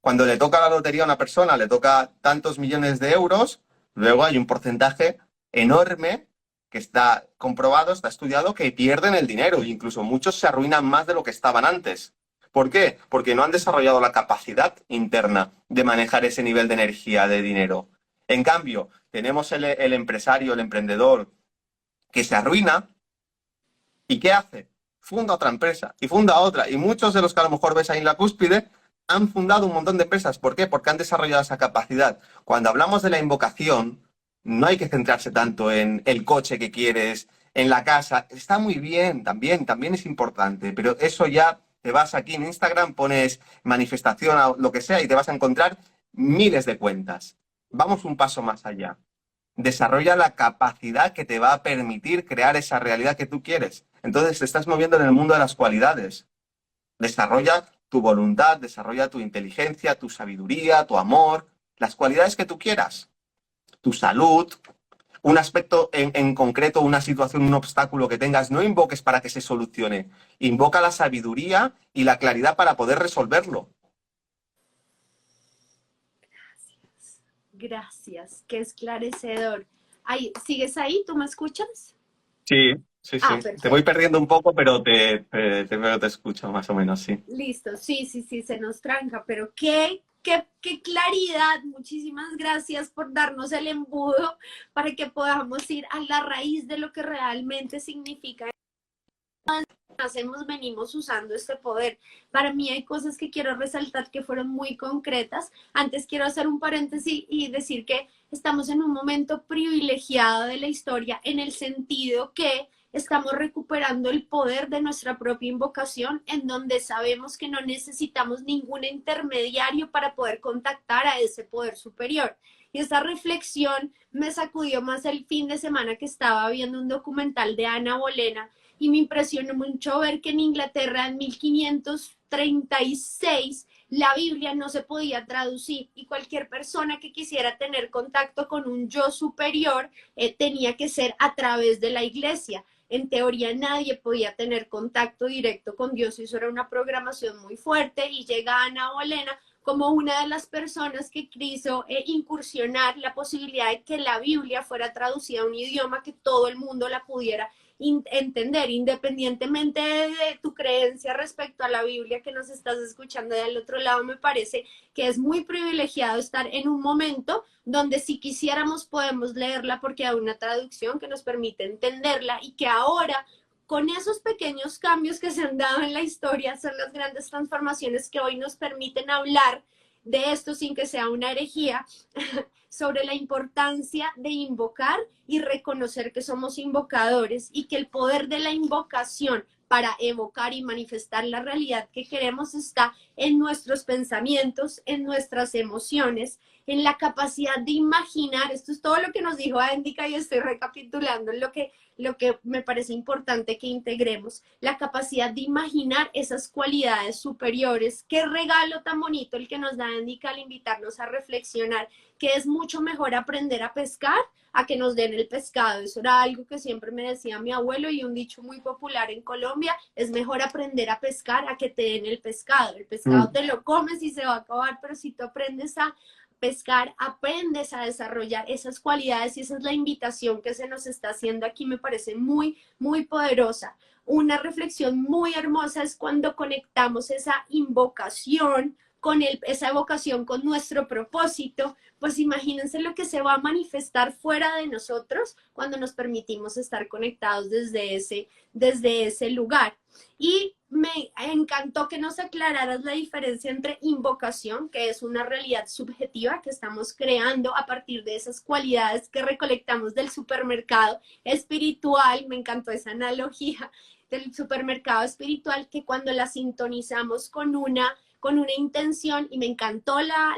Cuando le toca la lotería a una persona, le toca tantos millones de euros, luego hay un porcentaje enorme que está comprobado, está estudiado, que pierden el dinero. E incluso muchos se arruinan más de lo que estaban antes. ¿Por qué? Porque no han desarrollado la capacidad interna de manejar ese nivel de energía, de dinero. En cambio, tenemos el empresario, el emprendedor, que se arruina y ¿qué hace? Funda otra empresa y funda otra. Y muchos de los que a lo mejor ves ahí en la cúspide han fundado un montón de empresas. ¿Por qué? Porque han desarrollado esa capacidad. Cuando hablamos de la invocación, no hay que centrarse tanto en el coche que quieres, en la casa. Está muy bien, también es importante, pero eso ya te vas aquí en Instagram, pones manifestación o lo que sea y te vas a encontrar miles de cuentas. Vamos un paso más allá. Desarrolla la capacidad que te va a permitir crear esa realidad que tú quieres. Entonces te estás moviendo en el mundo de las cualidades. Desarrolla tu voluntad, desarrolla tu inteligencia, tu sabiduría, tu amor, las cualidades que tú quieras. Tu salud, un aspecto en concreto, una situación, un obstáculo que tengas, no invoques para que se solucione. Invoca la sabiduría y la claridad para poder resolverlo. Gracias, qué esclarecedor. Ay, ¿sigues ahí? ¿Tú me escuchas? Sí. Sí, Ah, sí. Te voy perfecto. perdiendo un poco, pero te escucho más o menos, sí. Listo, sí, sí, sí, se nos tranca, pero qué claridad. Muchísimas gracias por darnos el embudo para que podamos ir a la raíz de lo que realmente significa. Hacemos, venimos usando este poder. Para mí hay cosas que quiero resaltar que fueron muy concretas. Antes quiero hacer un paréntesis y decir que estamos en un momento privilegiado de la historia en el sentido que estamos recuperando el poder de nuestra propia invocación, en donde sabemos que no necesitamos ningún intermediario para poder contactar a ese poder superior. Y esta reflexión me sacudió más el fin de semana que estaba viendo un documental de Ana Bolena, y me impresionó mucho ver que en Inglaterra en 1536 la Biblia no se podía traducir y cualquier persona que quisiera tener contacto con un yo superior tenía que ser a través de la iglesia. En teoría nadie podía tener contacto directo con Dios, y eso era una programación muy fuerte, y llega Ana Bolena como una de las personas que quiso incursionar la posibilidad de que la Biblia fuera traducida a un idioma que todo el mundo la pudiera entender, independientemente de tu creencia respecto a la Biblia que nos estás escuchando del otro lado. Me parece que es muy privilegiado estar en un momento donde si quisiéramos podemos leerla porque hay una traducción que nos permite entenderla, y que ahora con esos pequeños cambios que se han dado en la historia son las grandes transformaciones que hoy nos permiten hablar de esto sin que sea una herejía, sobre la importancia de invocar y reconocer que somos invocadores, y que el poder de la invocación para evocar y manifestar la realidad que queremos está en nuestros pensamientos, en nuestras emociones, en la capacidad de imaginar. Esto es todo lo que nos dijo Andica y estoy recapitulando lo que me parece importante que integremos, la capacidad de imaginar esas cualidades superiores. Qué regalo tan bonito el que nos da Andica al invitarnos a reflexionar que es mucho mejor aprender a pescar a que nos den el pescado. Eso era algo que siempre me decía mi abuelo, y un dicho muy popular en Colombia: es mejor aprender a pescar a que te den el pescado. El pescado Mm. te lo comes y se va a acabar, pero si tú aprendes a pescar, aprendes a desarrollar esas cualidades, y esa es la invitación que se nos está haciendo aquí. Me parece muy, muy poderosa. Una reflexión muy hermosa es cuando conectamos esa invocación con esa evocación con nuestro propósito. Pues imagínense lo que se va a manifestar fuera de nosotros cuando nos permitimos estar conectados desde ese lugar. Y me encantó que nos aclararas la diferencia entre invocación, que es una realidad subjetiva que estamos creando a partir de esas cualidades que recolectamos del supermercado espiritual. Me encantó esa analogía del supermercado espiritual, que cuando la sintonizamos con una intención. Y me encantó la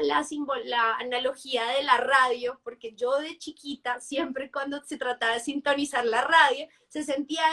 analogía de la radio, porque yo de chiquita, siempre cuando se trataba de sintonizar la radio, se sentía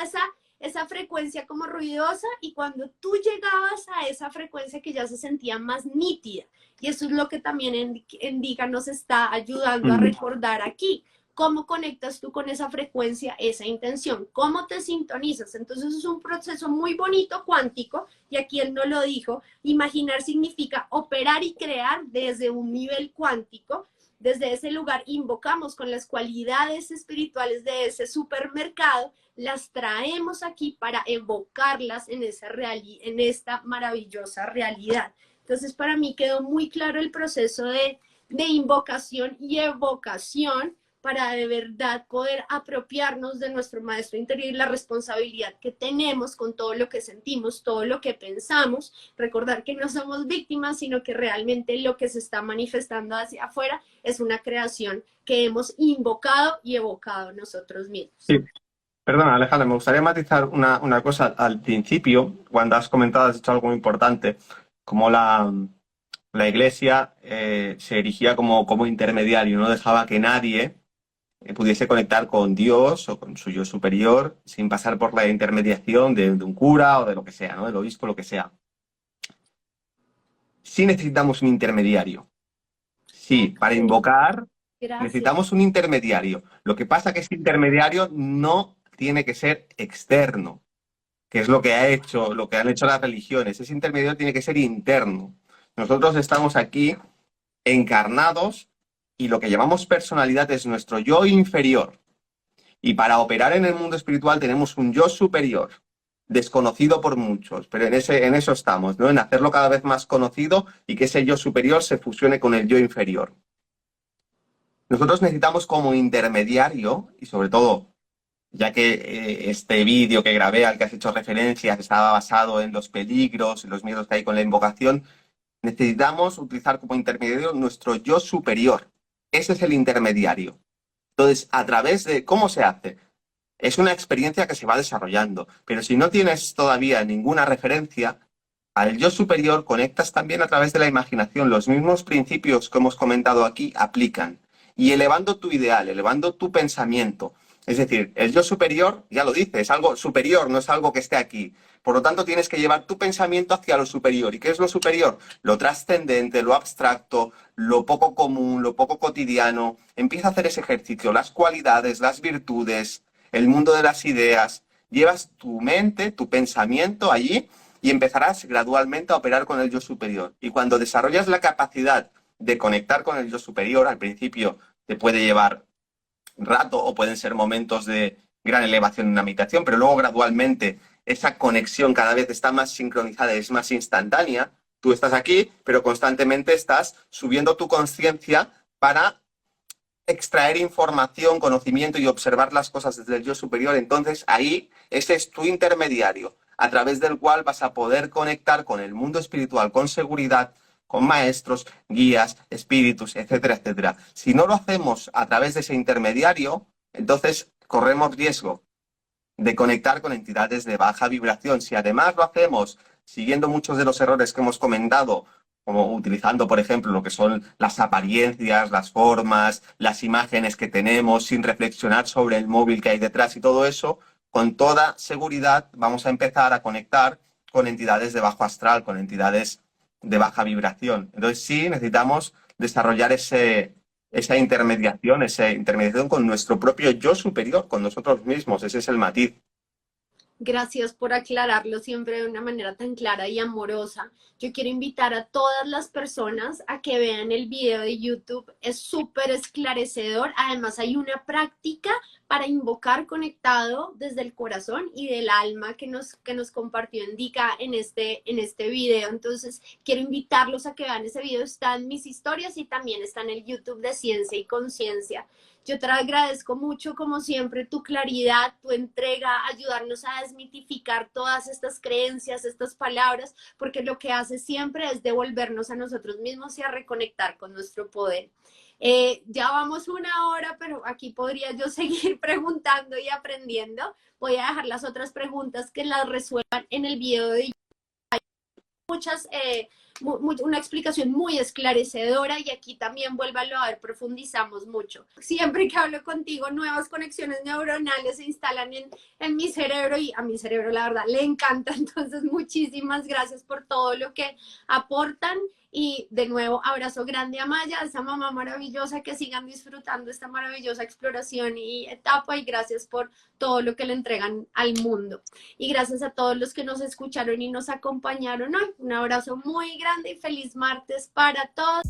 esa frecuencia como ruidosa, y cuando tú llegabas a esa frecuencia que ya se sentía más nítida. Y eso es lo que también Endica nos está ayudando a Mm. recordar aquí. ¿Cómo conectas tú con esa frecuencia, esa intención? ¿Cómo te sintonizas? Entonces es un proceso muy bonito cuántico, y aquí él no lo dijo. Imaginar significa operar y crear desde un nivel cuántico. Desde ese lugar invocamos con las cualidades espirituales de ese supermercado, las traemos aquí para evocarlas en en esta maravillosa realidad. Entonces, para mí quedó muy claro el proceso de invocación y evocación, para de verdad poder apropiarnos de nuestro maestro interior y la responsabilidad que tenemos con todo lo que sentimos, todo lo que pensamos. Recordar que no somos víctimas, sino que realmente lo que se está manifestando hacia afuera es una creación que hemos invocado y evocado nosotros mismos. Sí. Perdona, Alejandra, me gustaría matizar una cosa. Al principio, cuando has comentado, has dicho algo muy importante, como la Iglesia se erigía como intermediario, no dejaba que nadie pudiese conectar con Dios o con su yo superior sin pasar por la intermediación de un cura o de lo que sea, ¿no? Del obispo, lo que sea. Sí necesitamos un intermediario. Sí, Ok, para invocar gracias. necesitamos un intermediario. Lo que pasa es que ese intermediario no tiene que ser externo, que es lo que han hecho las religiones. Ese intermediario tiene que ser interno. Nosotros estamos aquí encarnados, y lo que llamamos personalidad es nuestro yo inferior. Y para operar en el mundo espiritual tenemos un yo superior, desconocido por muchos, pero en eso estamos, ¿no? En hacerlo cada vez más conocido y que ese yo superior se fusione con el yo inferior. Nosotros necesitamos como intermediario, y sobre todo, ya que este vídeo que grabé al que has hecho referencias estaba basado en los peligros, en los miedos que hay con la invocación, necesitamos utilizar como intermediario nuestro yo superior. Ese es el intermediario. Entonces, a través de cómo se hace, es una experiencia que se va desarrollando, pero si no tienes todavía ninguna referencia, al yo superior conectas también a través de la imaginación. Los mismos principios que hemos comentado aquí aplican. Y elevando tu ideal, elevando tu pensamiento. Es decir, el yo superior, ya lo dice, es algo superior, no es algo que esté aquí. Por lo tanto, tienes que llevar tu pensamiento hacia lo superior. ¿Y qué es lo superior? Lo trascendente, lo abstracto, lo poco común, lo poco cotidiano. Empieza a hacer ese ejercicio, las cualidades, las virtudes, el mundo de las ideas. Llevas tu mente, tu pensamiento allí y empezarás gradualmente a operar con el yo superior. Y cuando desarrollas la capacidad de conectar con el yo superior, al principio te puede llevar rato o pueden ser momentos de gran elevación en una meditación, pero luego gradualmente esa conexión cada vez está más sincronizada, es más instantánea. Tú estás aquí, pero constantemente estás subiendo tu conciencia para extraer información, conocimiento y observar las cosas desde el yo superior. Entonces ahí ese es tu intermediario, a través del cual vas a poder conectar con el mundo espiritual con seguridad, con maestros, guías, espíritus, etcétera, etcétera. Si no lo hacemos a través de ese intermediario, entonces corremos riesgo de conectar con entidades de baja vibración. Si además lo hacemos siguiendo muchos de los errores que hemos comentado, como utilizando, por ejemplo, lo que son las apariencias, las formas, las imágenes que tenemos, sin reflexionar sobre el móvil que hay detrás y todo eso, con toda seguridad vamos a empezar a conectar con entidades de bajo astral, con entidades de baja vibración. Entonces sí necesitamos desarrollar esa intermediación con nuestro propio yo superior, con nosotros mismos. Ese es el matiz. Gracias por aclararlo siempre de una manera tan clara y amorosa. Yo quiero invitar a todas las personas a que vean el video de YouTube. Es súper esclarecedor. Además, hay una práctica para invocar conectado desde el corazón y del alma que nos compartió Indica en este video. Entonces, quiero invitarlos a que vean ese video. Está en mis historias y también está en el YouTube de Ciencia y Conciencia. Yo te agradezco mucho, como siempre, tu claridad, tu entrega, ayudarnos a desmitificar todas estas creencias, estas palabras, porque lo que hace siempre es devolvernos a nosotros mismos y a reconectar con nuestro poder. Ya vamos una hora, pero aquí podría yo seguir preguntando y aprendiendo. Voy a dejar las otras preguntas que las resuelvan en el video de muchas, una explicación muy esclarecedora y aquí también vuélvalo a ver, profundizamos mucho. Siempre que hablo contigo, nuevas conexiones neuronales se instalan en mi cerebro y a mi cerebro la verdad le encanta. Entonces muchísimas gracias por todo lo que aportan y de nuevo abrazo grande a Maya, a esa mamá maravillosa, que sigan disfrutando esta maravillosa exploración y etapa y gracias por todo lo que le entregan al mundo. Y gracias a todos los que nos escucharon y nos acompañaron hoy. Un abrazo muy grande y feliz martes para todos.